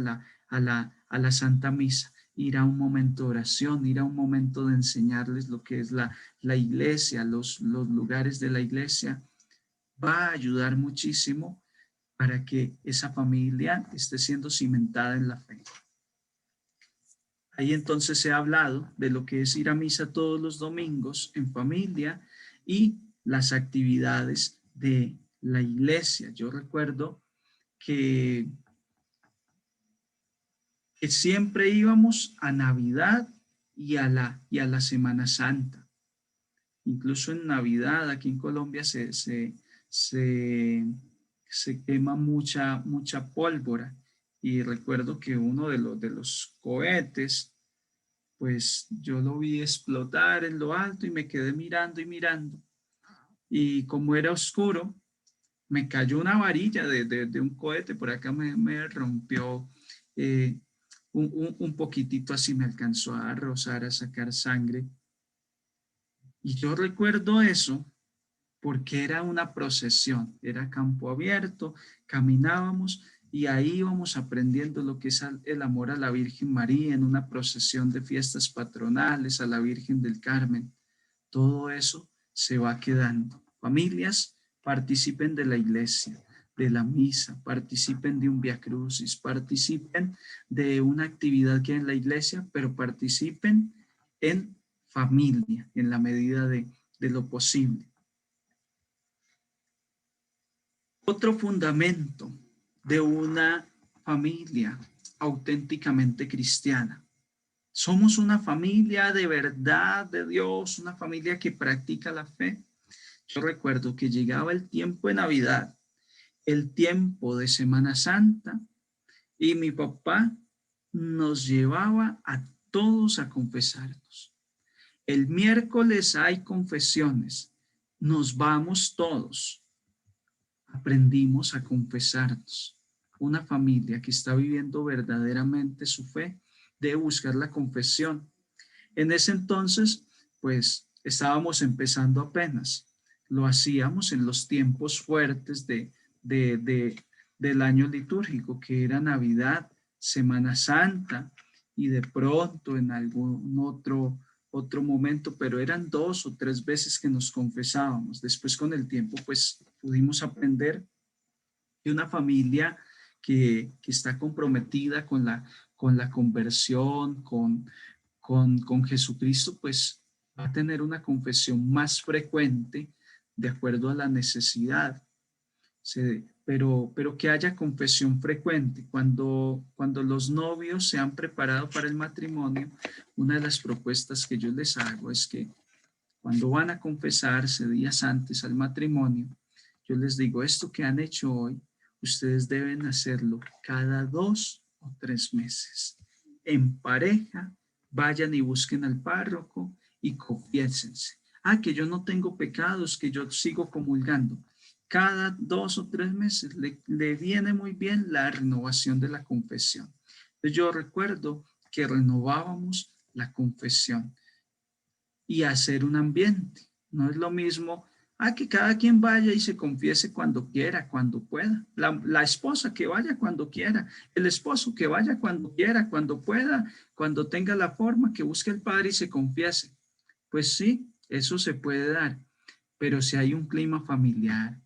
la Santa Misa, ir a un momento de oración, ir a un momento de enseñarles lo que es la iglesia, los lugares de la iglesia, va a ayudar muchísimo para que esa familia esté siendo cimentada en la fe. Ahí entonces se ha hablado de lo que es ir a misa todos los domingos en familia y las actividades de la iglesia. Yo recuerdo que siempre íbamos a Navidad y a la Semana Santa. Incluso en Navidad, aquí en Colombia, se quema mucha pólvora. Y recuerdo que uno de los cohetes, pues yo lo vi explotar en lo alto y me quedé mirando y mirando. Y como era oscuro, me cayó una varilla de un cohete, por acá me rompió un poquitito, así me alcanzó a rozar, a sacar sangre. Y yo recuerdo eso porque era una procesión, era campo abierto, caminábamos y ahí íbamos aprendiendo lo que es el amor a la Virgen María en una procesión de fiestas patronales, a la Virgen del Carmen. Todo eso se va quedando. Familias, participen de la iglesia, de la misa, participen de un Via Crucis, participen de una actividad que hay en la iglesia, pero participen en familia, en la medida de lo posible. Otro fundamento de una familia auténticamente cristiana. Somos una familia de verdad de Dios, una familia que practica la fe. Yo recuerdo que llegaba el tiempo de Navidad, el tiempo de Semana Santa, y mi papá nos llevaba a todos a confesarnos. El miércoles hay confesiones, nos vamos todos. Aprendimos a confesarnos. Una familia que está viviendo verdaderamente su fe debe buscar la confesión. En ese entonces, pues estábamos empezando apenas. Lo hacíamos en los tiempos fuertes del año litúrgico, que era Navidad, Semana Santa, y de pronto en algún otro momento, pero eran 2 o 3 veces que nos confesábamos. Después con el tiempo, pues pudimos aprender Y una familia que está comprometida con la conversión, con Jesucristo, pues va a tener una confesión más frecuente de acuerdo a la necesidad. Pero que haya confesión frecuente. Cuando los novios se han preparado para el matrimonio, una de las propuestas que yo les hago es que cuando van a confesarse días antes al matrimonio, yo les digo, esto que han hecho hoy, ustedes deben hacerlo cada 2 o 3 meses. En pareja, vayan y busquen al párroco y confiésense. Que yo no tengo pecados, que yo sigo comulgando. Cada 2 o 3 meses le viene muy bien la renovación de la confesión. Entonces yo recuerdo que renovábamos la confesión y hacer un ambiente. No es lo mismo que cada quien vaya y se confiese cuando quiera, cuando pueda. La esposa que vaya cuando quiera, el esposo que vaya cuando quiera, cuando pueda, cuando tenga la forma, que busque el padre y se confiese. Pues sí, eso se puede dar, pero si hay un clima familiar,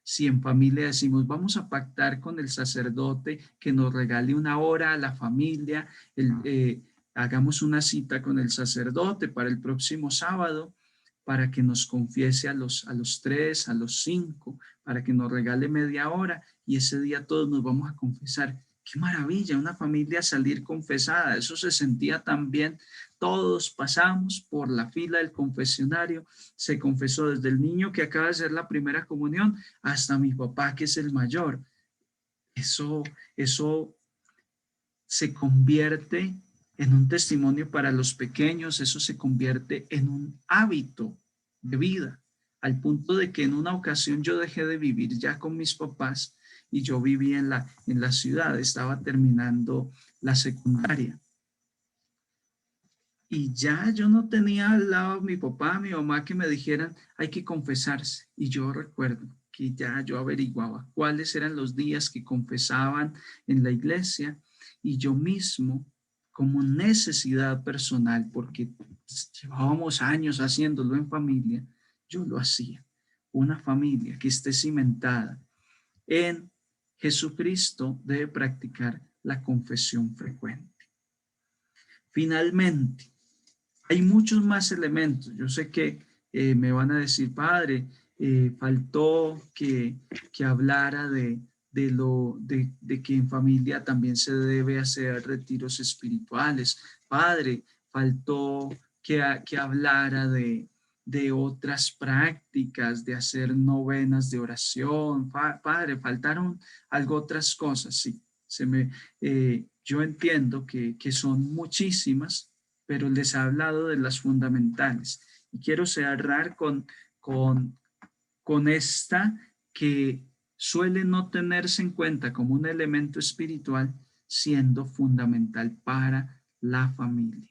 si en familia decimos vamos a pactar con el sacerdote que nos regale una hora a la familia, hagamos una cita con el sacerdote para el próximo sábado, para que nos confiese a los 3, a los 5, para que nos regale media hora y ese día todos nos vamos a confesar. Qué maravilla, una familia salir confesada, eso se sentía tan bien. Todos pasamos por la fila del confesionario, se confesó desde el niño que acaba de hacer la primera comunión hasta mi papá que es el mayor. Eso se convierte en un testimonio para los pequeños, eso se convierte en un hábito de vida, al punto de que en una ocasión yo dejé de vivir ya con mis papás y yo vivía en la ciudad, estaba terminando la secundaria. Y ya yo no tenía al lado a mi papá, mi mamá que me dijeran hay que confesarse. Y yo recuerdo que ya yo averiguaba cuáles eran los días que confesaban en la iglesia y yo mismo, como necesidad personal, porque llevábamos años haciéndolo en familia, yo lo hacía. Una familia que esté cimentada en Jesucristo debe practicar la confesión frecuente. Finalmente, hay muchos más elementos. Yo sé que me van a decir, padre, faltó que hablara de que en familia también se debe hacer retiros espirituales. Padre, faltó que hablara de otras prácticas, de hacer novenas de oración. Padre, faltaron algo otras cosas, sí. Yo entiendo que son muchísimas, pero les ha hablado de las fundamentales. Y quiero cerrar con esta que suele no tenerse en cuenta como un elemento espiritual, siendo fundamental para la familia.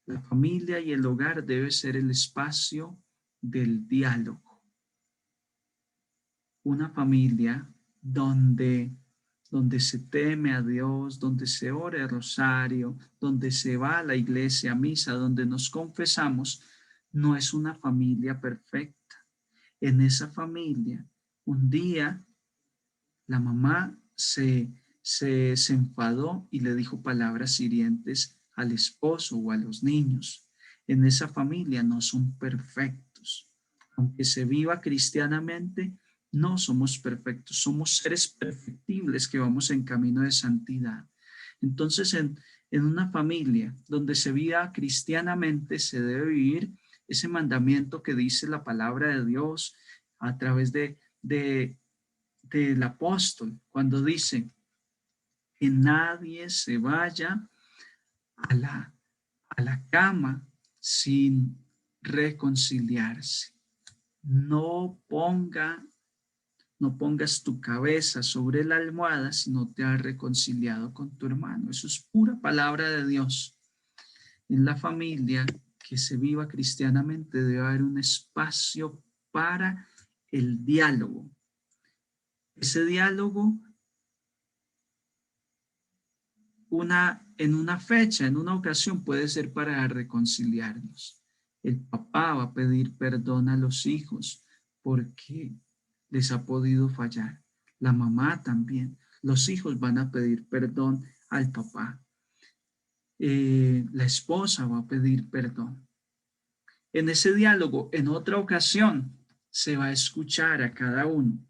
La familia y el hogar debe ser el espacio del diálogo. Una familia donde se teme a Dios, donde se ora el rosario, donde se va a la iglesia, a misa, donde nos confesamos, no es una familia perfecta. En esa familia, un día la mamá se enfadó y le dijo palabras hirientes al esposo o a los niños. En esa familia no son perfectos. Aunque se viva cristianamente, no somos perfectos, somos seres perfectibles que vamos en camino de santidad. Entonces, en una familia donde se viva cristianamente, se debe vivir ese mandamiento que dice la palabra de Dios a través del apóstol, cuando dice que nadie se vaya a la cama sin reconciliarse. No pongas tu cabeza sobre la almohada si no te has reconciliado con tu hermano. Eso es pura palabra de Dios. En la familia que se viva cristianamente debe haber un espacio para el diálogo. Ese diálogo, en una fecha, en una ocasión, puede ser para reconciliarnos. El papá va a pedir perdón a los hijos porque les ha podido fallar. la mamá también, los hijos van a pedir perdón al papá, la esposa va a pedir perdón. En ese diálogo, en otra ocasión, se va a escuchar a cada uno,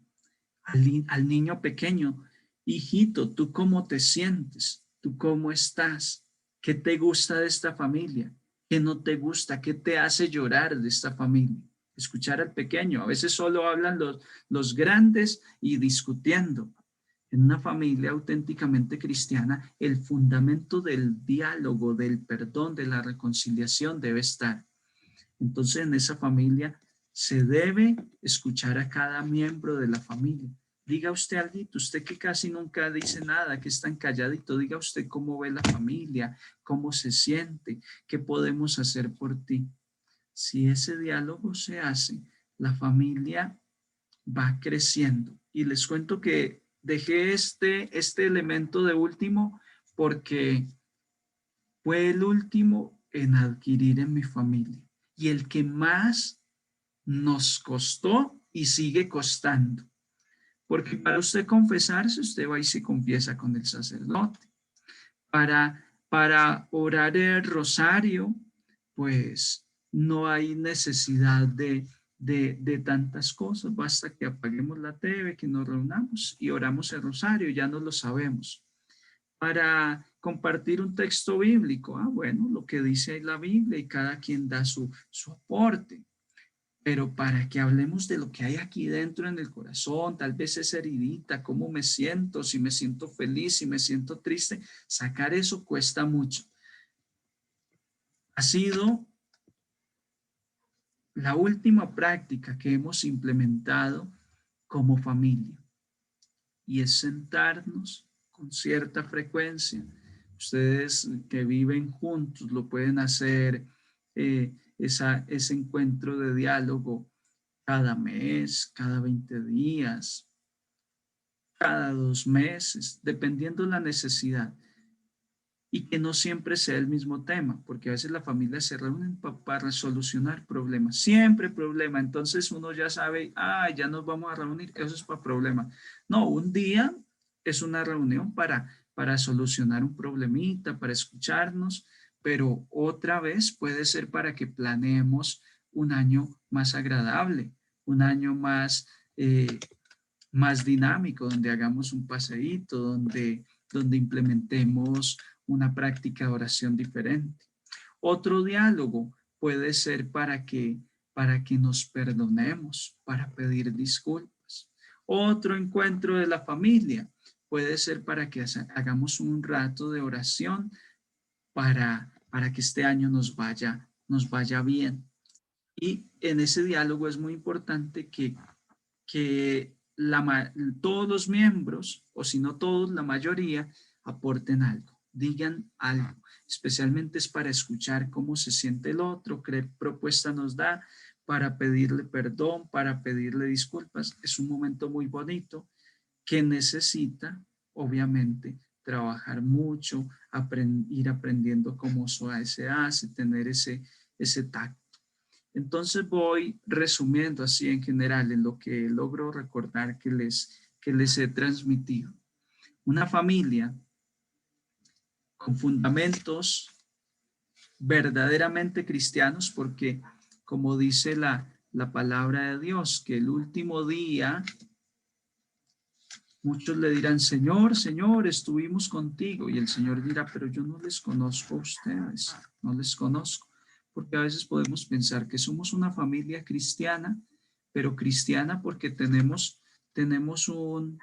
al niño pequeño: hijito, ¿tú cómo te sientes? ¿Tú cómo estás? ¿Qué te gusta de esta familia? ¿Qué no te gusta? ¿Qué te hace llorar de esta familia? Escuchar al pequeño. A veces solo hablan los grandes y discutiendo. En una familia auténticamente cristiana, el fundamento del diálogo, del perdón, de la reconciliación debe estar. Entonces, en esa familia se debe escuchar a cada miembro de la familia. Diga usted algo, usted que casi nunca dice nada, que es tan calladito, diga usted cómo ve la familia, cómo se siente, qué podemos hacer por ti. Si ese diálogo se hace, la familia va creciendo. Y les cuento que dejé este elemento de último porque fue el último en adquirir en mi familia y el que más nos costó y sigue costando. Porque para usted confesarse, usted va y se confiesa con el sacerdote. Para orar el rosario, pues no hay necesidad de tantas cosas. Basta que apaguemos la TV, que nos reunamos y oramos el rosario, ya no lo sabemos. Para compartir un texto bíblico, bueno, lo que dice la Biblia y cada quien da su aporte. Pero para que hablemos de lo que hay aquí dentro en el corazón, tal vez esa heridita, cómo me siento, si me siento feliz, si me siento triste, sacar eso cuesta mucho. Ha sido la última práctica que hemos implementado como familia y es sentarnos con cierta frecuencia. Ustedes que viven juntos lo pueden hacer, ese encuentro de diálogo cada mes, cada 20 días, cada 2 meses, dependiendo la necesidad. Y que no siempre sea el mismo tema, porque a veces la familia se reúne para solucionar problemas, siempre problema. Entonces uno ya sabe, ya nos vamos a reunir, eso es para problemas. No, un día es una reunión para solucionar un problemita, para escucharnos, pero otra vez puede ser para que planeemos un año más agradable, un año más dinámico, donde hagamos un paseíto, donde implementemos una práctica de oración diferente. Otro diálogo puede ser para que nos perdonemos, para pedir disculpas. Otro encuentro de la familia puede ser para que hagamos un rato de oración para que este año nos vaya bien. Y en ese diálogo es muy importante que todos los miembros, o si no todos, la mayoría, aporten algo, digan algo. Especialmente es para escuchar cómo se siente el otro, qué propuesta nos da, para pedirle perdón, para pedirle disculpas. Es un momento muy bonito que necesita, obviamente, trabajar mucho, ir aprendiendo cómo se hace, tener ese tacto. Entonces voy resumiendo así en general en lo que logro recordar que les he transmitido. Una familia con fundamentos verdaderamente cristianos, porque como dice la palabra de Dios, que el último día muchos le dirán, Señor, Señor, estuvimos contigo. Y el Señor dirá, pero yo no les conozco a ustedes, no les conozco. Porque a veces podemos pensar que somos una familia cristiana, pero cristiana porque tenemos un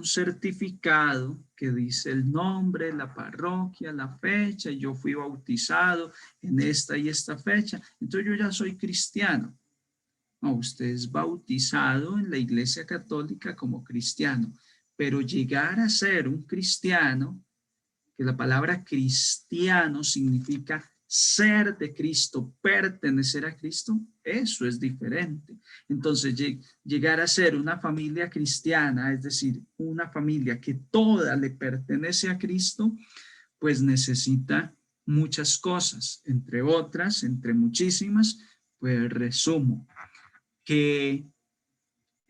certificado que dice el nombre, la parroquia, la fecha, y yo fui bautizado en esta y esta fecha, entonces yo ya soy cristiano. No, usted es bautizado en la Iglesia Católica como cristiano, pero llegar a ser un cristiano, que la palabra cristiano significa ser de Cristo, pertenecer a Cristo, eso es diferente. Entonces, llegar a ser una familia cristiana, es decir, una familia que toda le pertenece a Cristo, pues necesita muchas cosas, entre otras, entre muchísimas, pues resumo que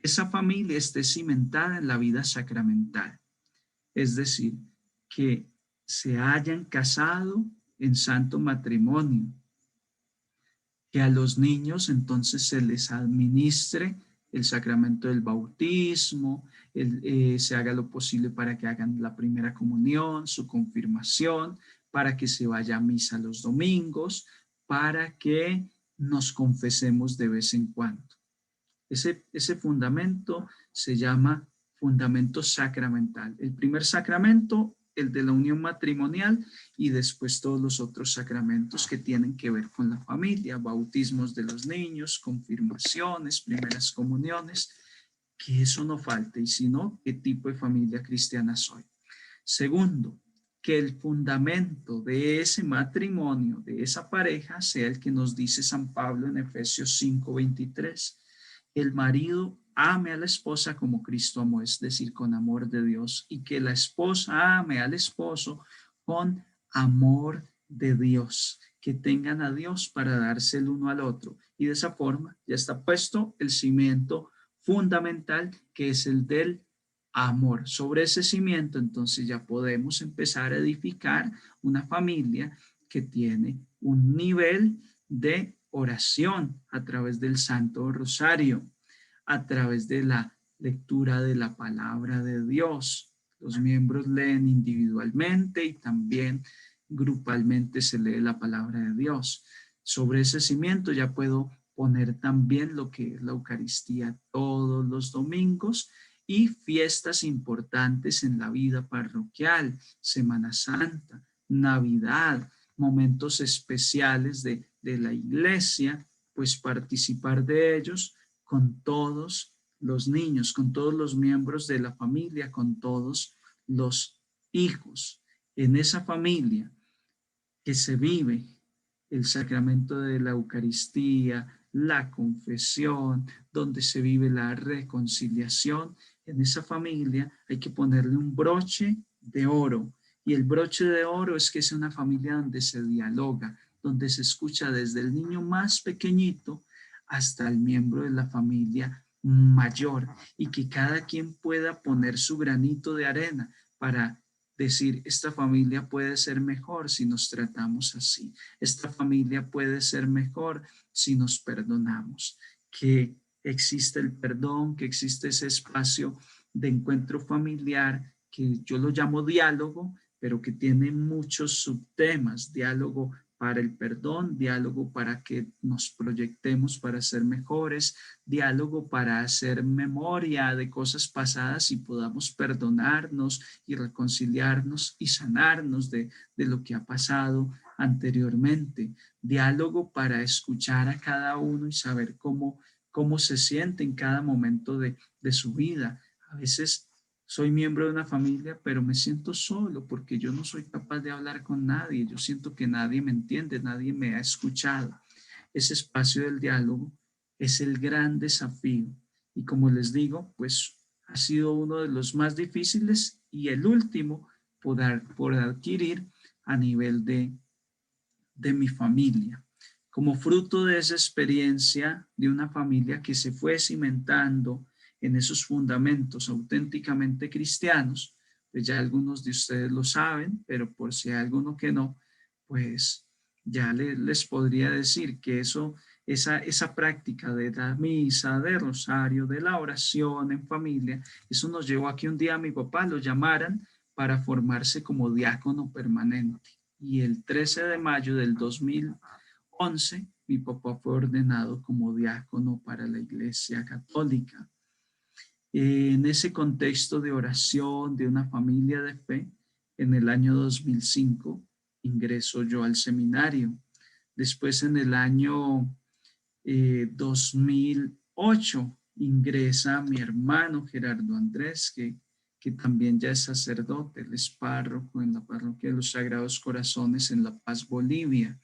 esa familia esté cimentada en la vida sacramental, es decir, que se hayan casado en santo matrimonio, que a los niños entonces se les administre el sacramento del bautismo, se haga lo posible para que hagan la primera comunión, su confirmación, para que se vaya a misa los domingos, para que nos confesemos de vez en cuando. Ese fundamento se llama fundamento sacramental. El primer sacramento, el de la unión matrimonial, y después todos los otros sacramentos que tienen que ver con la familia, bautismos de los niños, confirmaciones, primeras comuniones, que eso no falte, y si no, ¿qué tipo de familia cristiana soy? Segundo, que el fundamento de ese matrimonio, de esa pareja, sea el que nos dice San Pablo en Efesios 5:23. El marido ame a la esposa como Cristo amó, es decir, con amor de Dios, y que la esposa ame al esposo con amor de Dios, que tengan a Dios para darse el uno al otro. Y de esa forma ya está puesto el cimiento fundamental, que es el del amor. Sobre ese cimiento, entonces ya podemos empezar a edificar una familia que tiene un nivel de oración a través del Santo Rosario, a través de la lectura de la palabra de Dios. Los miembros leen individualmente y también grupalmente se lee la palabra de Dios. Sobre ese cimiento ya puedo poner también lo que es la Eucaristía todos los domingos y fiestas importantes en la vida parroquial, Semana Santa, Navidad, momentos especiales de la iglesia, pues participar de ellos con todos los niños, con todos los miembros de la familia, con todos los hijos. En esa familia que se vive el sacramento de la Eucaristía, la confesión, donde se vive la reconciliación, en esa familia hay que ponerle un broche de oro. Y el broche de oro es que es una familia donde se dialoga, donde se escucha desde el niño más pequeñito hasta el miembro de la familia mayor, y que cada quien pueda poner su granito de arena para decir, esta familia puede ser mejor si nos tratamos así, esta familia puede ser mejor si nos perdonamos, que existe el perdón, que existe ese espacio de encuentro familiar que yo lo llamo diálogo, pero que tiene muchos subtemas: diálogo para el perdón, diálogo para que nos proyectemos para ser mejores, diálogo para hacer memoria de cosas pasadas y podamos perdonarnos y reconciliarnos y sanarnos de lo que ha pasado anteriormente, diálogo para escuchar a cada uno y saber cómo se siente en cada momento de su vida. A veces soy miembro de una familia, pero me siento solo porque yo no soy capaz de hablar con nadie. Yo siento que nadie me entiende, nadie me ha escuchado. Ese espacio del diálogo es el gran desafío. Y como les digo, pues ha sido uno de los más difíciles y el último por adquirir a nivel de mi familia. Como fruto de esa experiencia de una familia que se fue cimentando en esos fundamentos auténticamente cristianos, pues ya algunos de ustedes lo saben, pero por si hay alguno que no, pues ya les podría decir que esa práctica de la misa, de rosario, de la oración en familia, eso nos llevó a que un día a mi papá lo llamaran para formarse como diácono permanente. Y el 13 de mayo del 2011, mi papá fue ordenado como diácono para la Iglesia Católica. En ese contexto de oración de una familia de fe, en el año 2005 ingreso yo al seminario. Después, en el año 2008 ingresa mi hermano Gerardo Andrés, que también ya es sacerdote, él es párroco en la parroquia de los Sagrados Corazones en La Paz, Bolivia.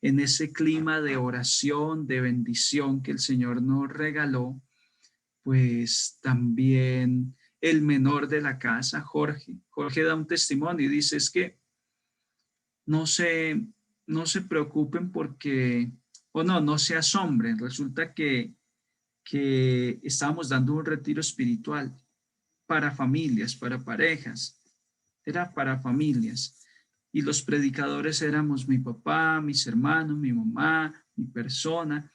En ese clima de oración, de bendición que el Señor nos regaló, pues también el menor de la casa, Jorge da un testimonio y dice, es que no se preocupen porque, o no se asombren, resulta que que estábamos dando un retiro espiritual para familias, para parejas, era para familias. Y los predicadores éramos mi papá, mis hermanos, mi mamá, mi persona,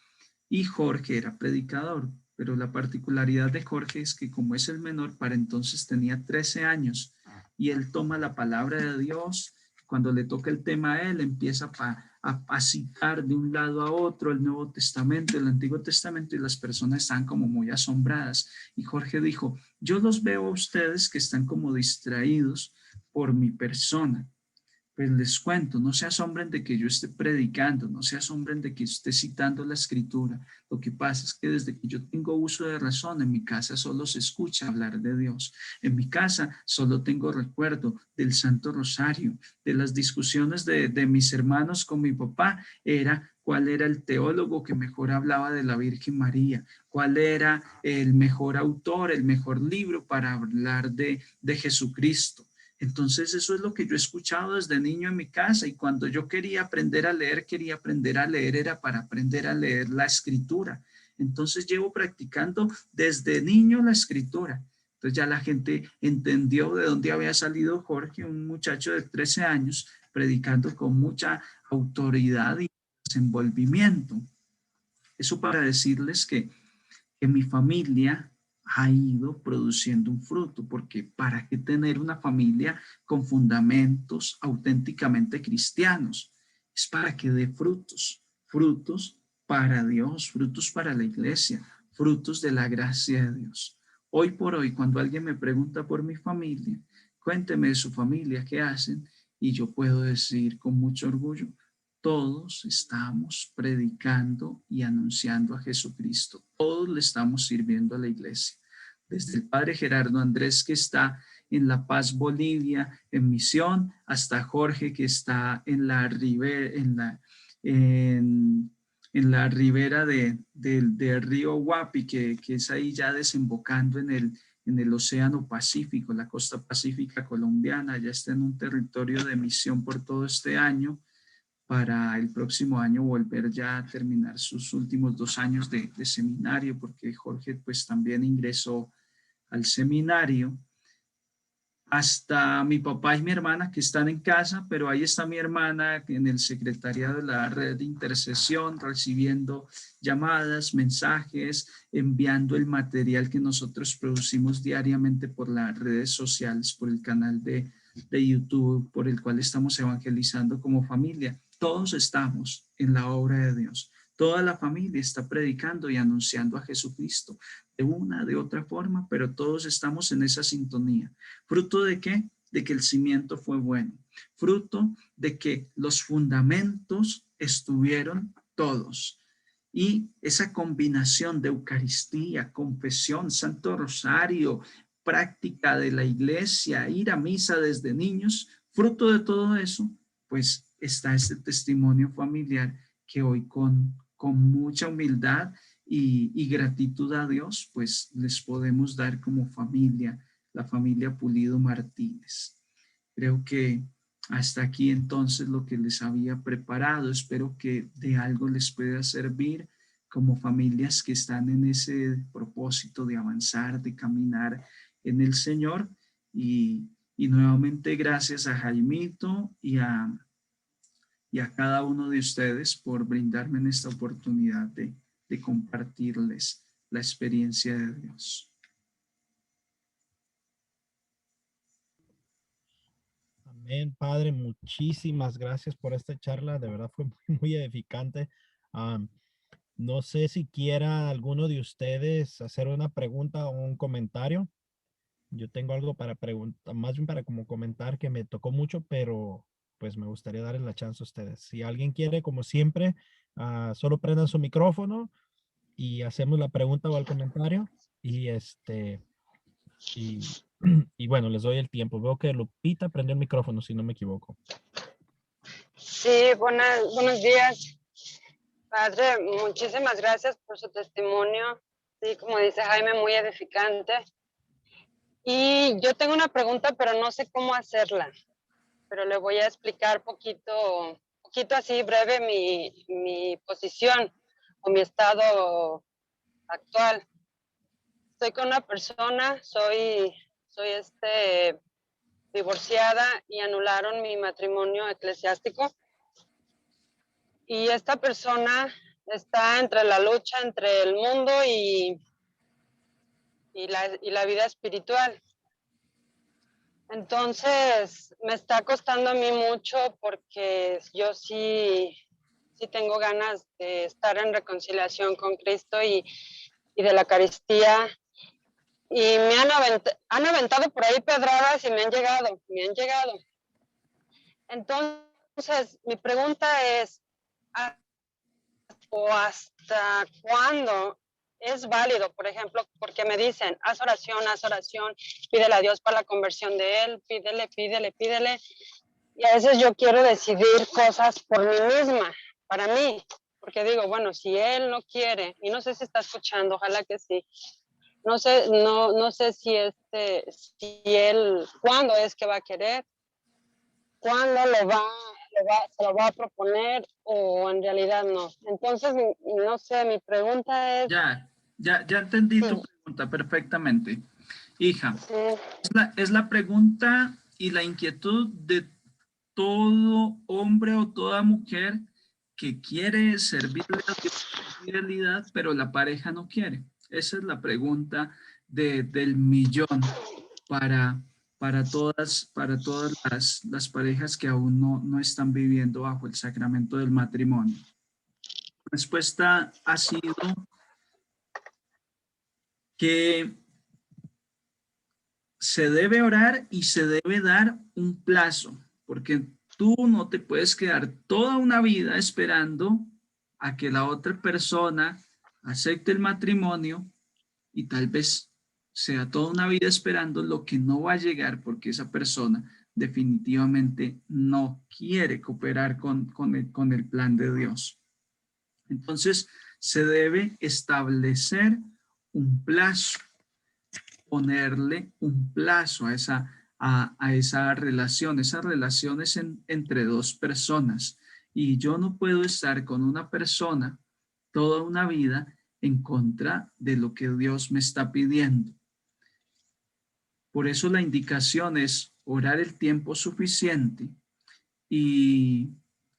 y Jorge era predicador. Pero la particularidad de Jorge es que como es el menor, para entonces tenía 13 años y él toma la palabra de Dios. Cuando le toca el tema a él, empieza a citar de un lado a otro el Nuevo Testamento, el Antiguo Testamento, y las personas están como muy asombradas. Y Jorge dijo, yo los veo a ustedes que están como distraídos por mi persona. Pues les cuento, no se asombren de que yo esté predicando, no se asombren de que esté citando la escritura. Lo que pasa es que desde que yo tengo uso de razón, en mi casa solo se escucha hablar de Dios. En mi casa solo tengo recuerdo del Santo Rosario, de las discusiones de mis hermanos con mi papá, era cuál era el teólogo que mejor hablaba de la Virgen María, cuál era el mejor autor, el mejor libro para hablar de Jesucristo. Entonces eso es lo que yo he escuchado desde niño en mi casa, y cuando yo quería aprender a leer, era para aprender a leer la escritura. Entonces llevo practicando desde niño la escritura. Entonces ya la gente entendió de dónde había salido Jorge, un muchacho de 13 años, predicando con mucha autoridad y desenvolvimiento. Eso para decirles que mi familia ha ido produciendo un fruto, porque ¿para qué tener una familia con fundamentos auténticamente cristianos? Es para que dé frutos, frutos para Dios, frutos para la iglesia, frutos de la gracia de Dios. Hoy por hoy, cuando alguien me pregunta por mi familia, cuénteme de su familia, qué hacen, y yo puedo decir con mucho orgullo, todos estamos predicando y anunciando a Jesucristo. Todos le estamos sirviendo a la iglesia. Desde el padre Gerardo Andrés, que está en La Paz, Bolivia, en misión, hasta Jorge, que está en la ribera, en la ribera del río Guapi, que es ahí ya desembocando en el Océano Pacífico, la costa pacífica colombiana. Ya está en un territorio de misión por todo este año, para el próximo año volver ya a terminar sus últimos 2 años de seminario, porque Jorge pues también ingresó al seminario. Hasta mi papá y mi hermana, que están en casa, pero ahí está mi hermana en el secretariado de la red de intercesión, recibiendo llamadas, mensajes, enviando el material que nosotros producimos diariamente por las redes sociales, por el canal de YouTube, por el cual estamos evangelizando como familia. Todos estamos en la obra de Dios. Toda la familia está predicando y anunciando a Jesucristo de una, de otra forma, pero todos estamos en esa sintonía. ¿Fruto de qué? De que el cimiento fue bueno. Fruto de que los fundamentos estuvieron todos. Y esa combinación de Eucaristía, confesión, Santo Rosario, práctica de la iglesia, ir a misa desde niños, fruto de todo eso, pues está este testimonio familiar que hoy con mucha humildad y gratitud a Dios, pues les podemos dar como familia, la familia Pulido Martínez. Creo que hasta aquí entonces lo que les había preparado. Espero que de algo les pueda servir como familias que están en ese propósito de avanzar, de caminar en el Señor. Y nuevamente gracias a Jaimito y a cada uno de ustedes por brindarme en esta oportunidad de compartirles la experiencia de Dios. Amén, Padre. Muchísimas gracias por esta charla. De verdad fue muy, muy edificante. Am, no sé si quiera alguno de ustedes hacer una pregunta o un comentario. Yo tengo algo para preguntar, más bien para como comentar que me tocó mucho, pero pues me gustaría darles la chance a ustedes. Si alguien quiere, como siempre, solo prendan su micrófono y hacemos la pregunta o el comentario. Y y, y bueno, les doy el tiempo. Veo que Lupita prendió el micrófono, si no me equivoco. Sí, buenos días, Padre. Muchísimas gracias por su testimonio. Sí, como dice Jaime, muy edificante. Y yo tengo una pregunta, pero no sé cómo hacerla. Pero le voy a explicar poquito así breve mi posición o mi estado actual. Estoy con una persona, soy divorciada y anularon mi matrimonio eclesiástico. Y esta persona está entre la lucha entre el mundo y la vida espiritual. Entonces, me está costando a mí mucho porque yo sí tengo ganas de estar en reconciliación con Cristo y de la Eucaristía. Y me han aventado por ahí pedradas y me han llegado. Entonces, mi pregunta es, ¿hasta cuándo es válido? Por ejemplo, porque me dicen, haz oración, pídele a Dios para la conversión de él, pídele. Y a veces yo quiero decidir cosas por mí misma, para mí, porque digo, bueno, si él no quiere, y no sé si está escuchando, ojalá que sí. No sé si él, cuándo es que va a querer, cuándo se lo va a proponer o en realidad no. Entonces, no sé, mi pregunta es... Ya entendí Sí, tu pregunta perfectamente. Hija, sí, es la pregunta y la inquietud de todo hombre o toda mujer que quiere servirle a Dios con fidelidad, pero la pareja no quiere. Esa es la pregunta del millón para, para todas las parejas que aún no están viviendo bajo el sacramento del matrimonio. La respuesta ha sido que se debe orar y se debe dar un plazo, porque tú no te puedes quedar toda una vida esperando a que la otra persona acepte el matrimonio y tal vez sea toda una vida esperando lo que no va a llegar porque esa persona definitivamente no quiere cooperar con el plan de Dios. Entonces, se debe establecer un plazo, ponerle un plazo a esa relación. Esas relaciones entre dos personas. Y yo no puedo estar con una persona toda una vida en contra de lo que Dios me está pidiendo. Por eso la indicación es orar el tiempo suficiente y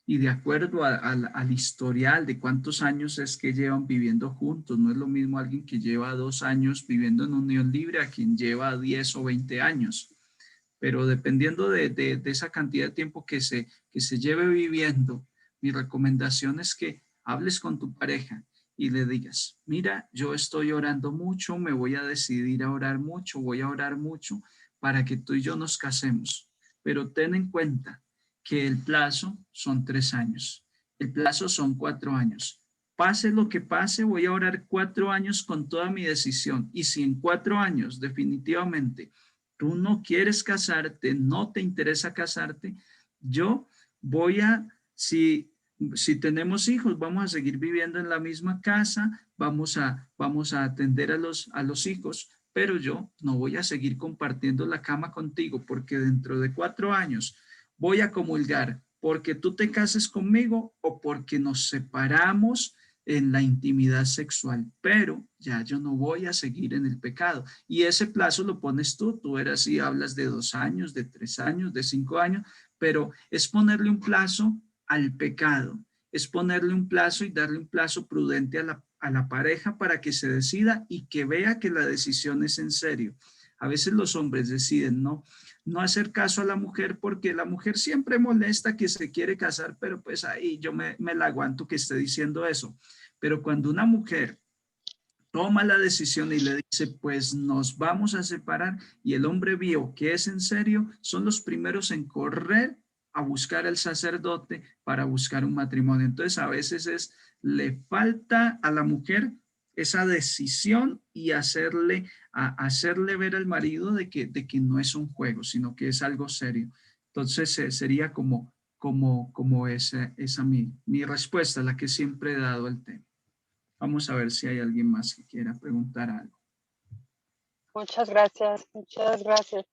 de acuerdo al historial de cuántos años es que llevan viviendo juntos. No es lo mismo alguien que lleva 2 años viviendo en unión libre a quien lleva 10 o 20 años. Pero dependiendo de esa cantidad de tiempo que se lleve viviendo, mi recomendación es que hables con tu pareja y le digas, mira, yo estoy orando mucho, me voy a decidir a orar mucho, voy a orar mucho para que tú y yo nos casemos. Pero ten en cuenta que el plazo son 3 años, el plazo son 4 años. Pase lo que pase, voy a orar 4 años con toda mi decisión. Y si en 4 años definitivamente tú no quieres casarte, no te interesa casarte, yo voy a, si tenemos hijos, vamos a seguir viviendo en la misma casa, vamos a atender a los hijos, pero yo no voy a seguir compartiendo la cama contigo porque dentro de 4 años voy a comulgar porque tú te cases conmigo o porque nos separamos en la intimidad sexual, pero ya yo no voy a seguir en el pecado. Y ese plazo lo pones tú eras y hablas de 2 años, de 3 años, de 5 años, pero es ponerle un plazo al pecado, es ponerle un plazo y darle un plazo prudente a la pareja para que se decida y que vea que la decisión es en serio. A veces los hombres deciden no hacer caso a la mujer porque la mujer siempre molesta que se quiere casar, pero pues ahí yo me la aguanto que esté diciendo eso. Pero cuando una mujer toma la decisión y le dice, pues nos vamos a separar y el hombre vio que es en serio, son los primeros en correr a buscar al sacerdote para buscar un matrimonio. Entonces a veces le falta a la mujer esa decisión y hacerle ver al marido de que no es un juego, sino que es algo serio. Entonces sería como esa mi respuesta, la que siempre he dado al tema. Vamos a ver si hay alguien más que quiera preguntar algo. muchas gracias.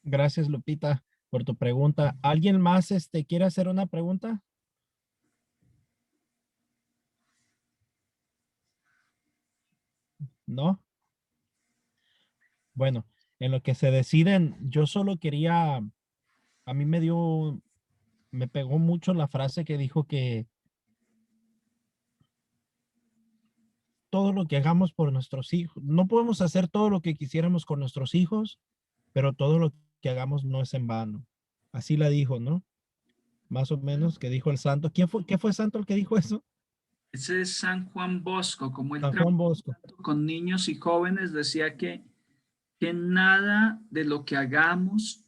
Gracias, Lupita, por tu pregunta. ¿Alguien más quiere hacer una pregunta? ¿No? Bueno, en lo que se deciden, yo solo quería, a mí me pegó mucho la frase que dijo que todo lo que hagamos por nuestros hijos, no podemos hacer todo lo que quisiéramos con nuestros hijos, pero todo lo que hagamos no es en vano. Así la dijo, ¿no? Más o menos, que dijo el santo. ¿Qué fue santo el que dijo eso? Ese es San Juan Bosco, como él San trabajó Juan Bosco. con niños y jóvenes, decía que nada de lo que hagamos,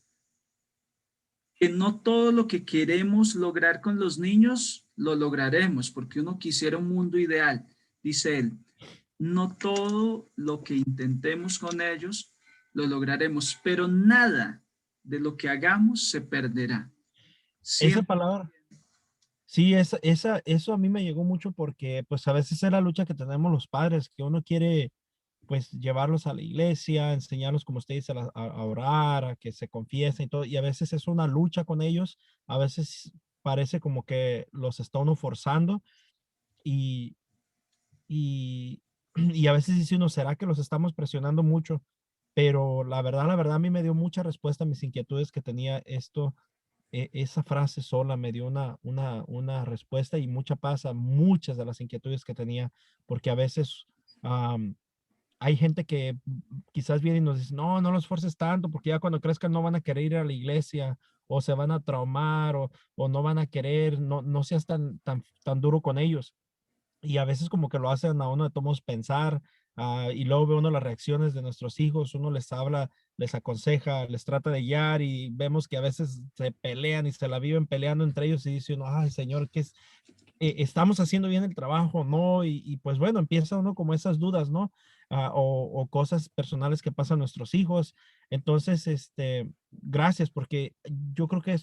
que no todo lo que queremos lograr con los niños, lo lograremos, porque uno quisiera un mundo ideal, dice él. No todo lo que intentemos con ellos, lo lograremos, pero nada de lo que hagamos se perderá. Esa Siempre. palabra, sí, eso a mí me llegó mucho porque pues a veces es la lucha que tenemos los padres, que uno quiere pues llevarlos a la iglesia, enseñarlos, como usted dice, a orar, a que se confiesen y todo, y a veces es una lucha con ellos, a veces parece como que los está uno forzando y, y, y a veces dice uno, ¿será que los estamos presionando mucho? Pero la verdad, a mí me dio mucha respuesta a mis inquietudes que tenía esto, esa frase sola me dio una respuesta y mucha paz a muchas de las inquietudes que tenía, porque a veces hay gente que quizás viene y nos dice, no, no los forces tanto, porque ya cuando crezcan no van a querer ir a la iglesia, o se van a traumar, o no van a querer, no seas tan duro con ellos. Y a veces como que lo hacen a uno de todos pensar, y luego ve uno las reacciones de nuestros hijos, uno les habla, les aconseja, les trata de guiar y vemos que a veces se pelean y se la viven peleando entre ellos y dice uno, ay Señor, estamos haciendo bien el trabajo, ¿no? Y pues bueno, empieza uno como esas dudas, ¿no? O cosas personales que pasan a nuestros hijos. Entonces, gracias, porque yo creo que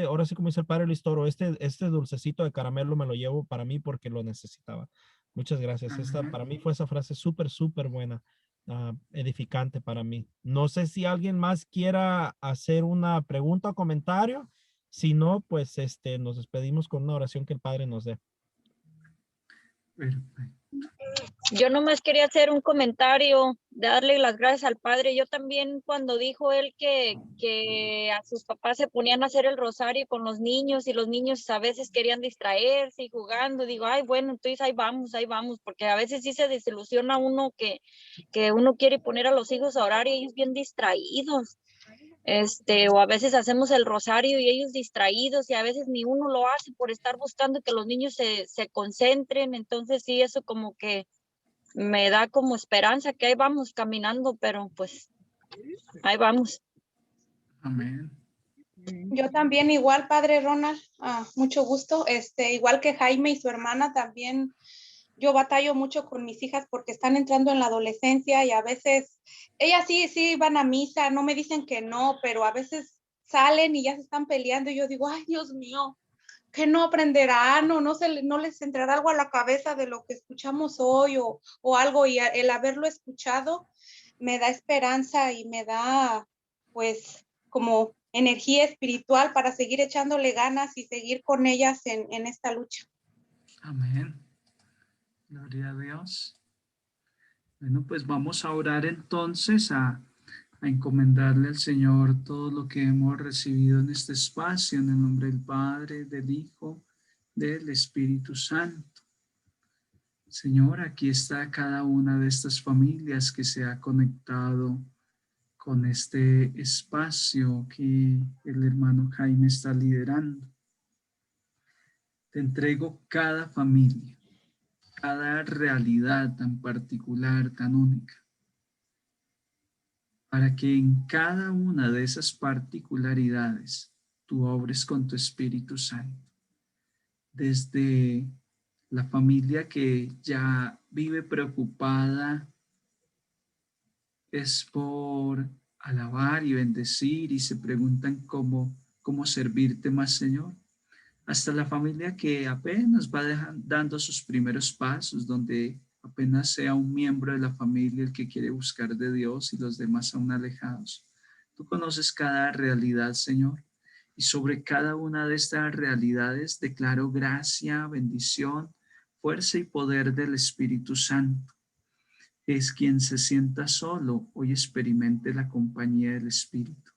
ahora sí como dice el padre Luis Toro, este dulcecito de caramelo me lo llevo para mí porque lo necesitaba. Muchas gracias. Para mí fue esa frase súper, súper buena, edificante para mí. No sé si alguien más quiera hacer una pregunta o comentario. Si no, pues nos despedimos con una oración que el Padre nos dé. Perfecto. Yo nomás quería hacer un comentario, darle las gracias al Padre. Yo también cuando dijo él que a sus papás se ponían a hacer el rosario con los niños y los niños a veces querían distraerse y jugando, digo, ay, bueno, entonces ahí vamos, porque a veces sí se desilusiona uno que uno quiere poner a los hijos a orar y ellos bien distraídos. O a veces hacemos el rosario y ellos distraídos y a veces ni uno lo hace por estar buscando que los niños se concentren. Entonces sí, eso como que me da como esperanza que ahí vamos caminando, pero pues ahí vamos. Amén. Yo también igual, padre Ronald, mucho gusto. Igual que Jaime y su hermana también, yo batallo mucho con mis hijas porque están entrando en la adolescencia y a veces, ellas sí van a misa, no me dicen que no, pero a veces salen y ya se están peleando y yo digo, ay, Dios mío, que no aprenderán o no les entrará algo a la cabeza de lo que escuchamos hoy o algo, y el haberlo escuchado me da esperanza y me da pues como energía espiritual para seguir echándole ganas y seguir con ellas en esta lucha. Amén. Gloria a Dios. Bueno, pues vamos a orar entonces a encomendarle al Señor todo lo que hemos recibido en este espacio, en el nombre del Padre, del Hijo, del Espíritu Santo. Señor, aquí está cada una de estas familias que se ha conectado con este espacio que el hermano Jaime está liderando. Te entrego cada familia, cada realidad tan particular, tan única, para que en cada una de esas particularidades tú obres con tu Espíritu Santo. Desde la familia que ya vive preocupada es por alabar y bendecir y se preguntan cómo servirte más, Señor, hasta la familia que apenas va dando sus primeros pasos, donde apenas sea un miembro de la familia el que quiere buscar de Dios y los demás aún alejados. Tú conoces cada realidad, Señor, y sobre cada una de estas realidades declaro gracia, bendición, fuerza y poder del Espíritu Santo. es quien se sienta solo, hoy experimente la compañía del Espíritu.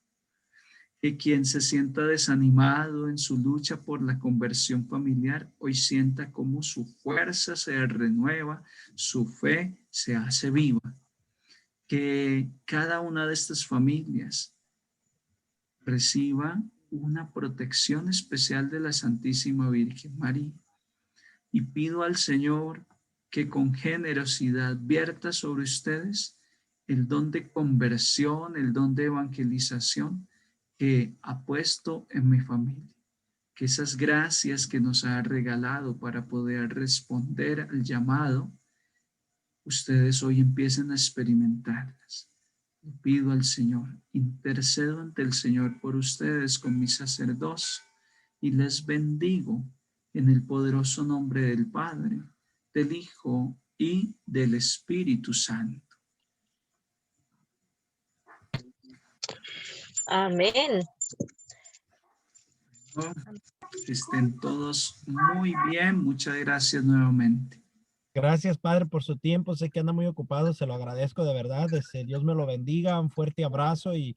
Que quien se sienta desanimado en su lucha por la conversión familiar, hoy sienta cómo su fuerza se renueva, su fe se hace viva. Que cada una de estas familias reciba una protección especial de la Santísima Virgen María. Y pido al Señor que con generosidad vierta sobre ustedes el don de conversión, el don de evangelización que ha puesto en mi familia. Que esas gracias que nos ha regalado para poder responder al llamado, ustedes hoy empiecen a experimentarlas. Le pido al Señor, intercedo ante el Señor por ustedes con mi sacerdocio y les bendigo en el poderoso nombre del Padre, del Hijo y del Espíritu Santo. Amén. Que estén todos muy bien. Muchas gracias nuevamente. Gracias, Padre, por su tiempo. Sé que anda muy ocupado. Se lo agradezco de verdad. Dios me lo bendiga. Un fuerte abrazo y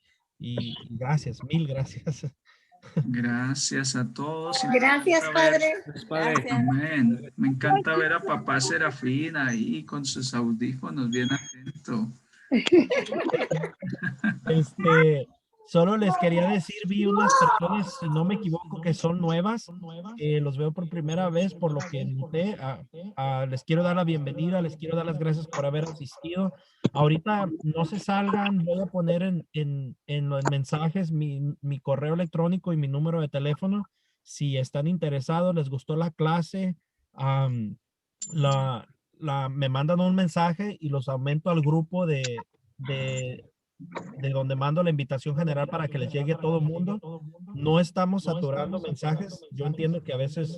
gracias, mil gracias. Gracias a todos. Gracias, Padre. Padre. Amén. Me encanta ver a papá Serafín ahí con sus audífonos bien atento. Solo les quería decir, vi unas personas, si no me equivoco, que son nuevas, los veo por primera vez, por lo que noté. Les quiero dar la bienvenida, les quiero dar las gracias por haber asistido. Ahorita no se salgan, voy a poner en los mensajes mi correo electrónico y mi número de teléfono. Si están interesados, les gustó la clase, me mandan un mensaje y los aumento al grupo de donde mando la invitación general para que les llegue a todo el mundo. No estamos saturando mensajes. Yo entiendo que a veces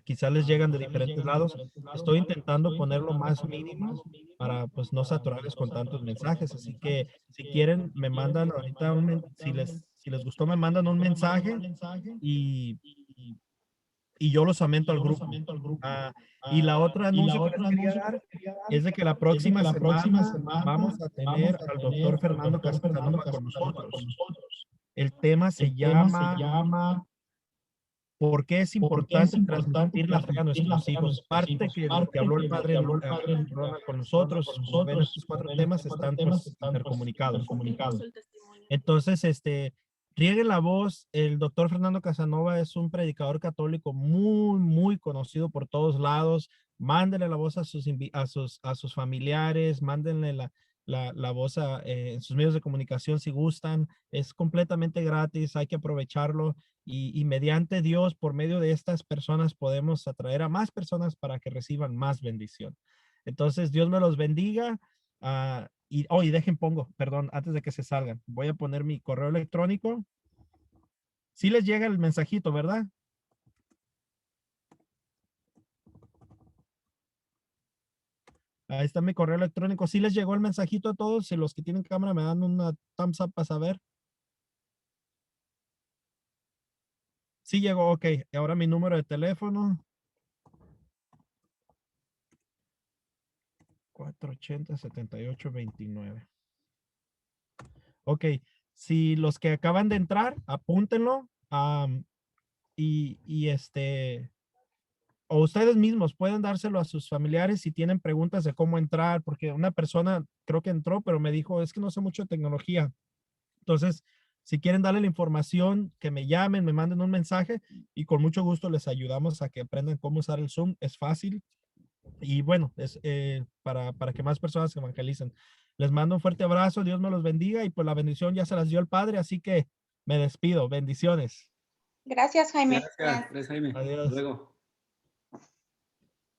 quizás les llegan de diferentes lados. Estoy intentando ponerlo más mínimo para pues no saturarles con tantos mensajes. Así que si quieren, me mandan ahorita si les gustó, me mandan un mensaje y yo los aumento al grupo. Y la otra anuncio que les quería dar es de que la próxima semana vamos a tener al doctor Fernando Casanova con nosotros. El tema se llama ¿por qué es importante transmitir la fe a nuestros hijos? Parte que lo que habló el padre Ronald con nosotros, estos 4 temas están pues intercomunicados. Entonces, rieguen la voz. El doctor Fernando Casanova es un predicador católico muy, muy conocido por todos lados. Mándenle la voz a sus familiares, mándenle la voz en sus medios de comunicación si gustan. Es completamente gratis, hay que aprovecharlo. Y mediante Dios, por medio de estas personas, podemos atraer a más personas para que reciban más bendición. Entonces, Dios me los bendiga. Y perdón, antes de que se salgan, voy a poner mi correo electrónico. Sí les llega el mensajito, ¿verdad? Ahí está mi correo electrónico. Sí les llegó el mensajito a todos. Si los que tienen cámara me dan una thumbs up para saber. Sí llegó, ok. Ahora mi número de teléfono. 480-7829. Ok, si los que acaban de entrar, apúntenlo. O ustedes mismos pueden dárselo a sus familiares si tienen preguntas de cómo entrar, porque una persona creo que entró, pero me dijo, es que no sé mucho de tecnología. Entonces, si quieren darle la información, que me llamen, me manden un mensaje y con mucho gusto les ayudamos a que aprendan cómo usar el Zoom. Es fácil. Y bueno, es para que más personas se evangelicen. Les mando un fuerte abrazo, Dios me los bendiga y pues la bendición ya se las dio el Padre, así que me despido. Bendiciones. Gracias, Jaime. Gracias, Jaime. Adiós. Hasta luego.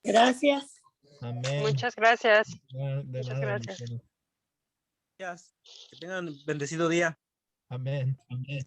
Gracias. Amén. Muchas gracias. De Muchas nada, gracias. bendiciones. Que tengan un bendecido día. Amén. Amén.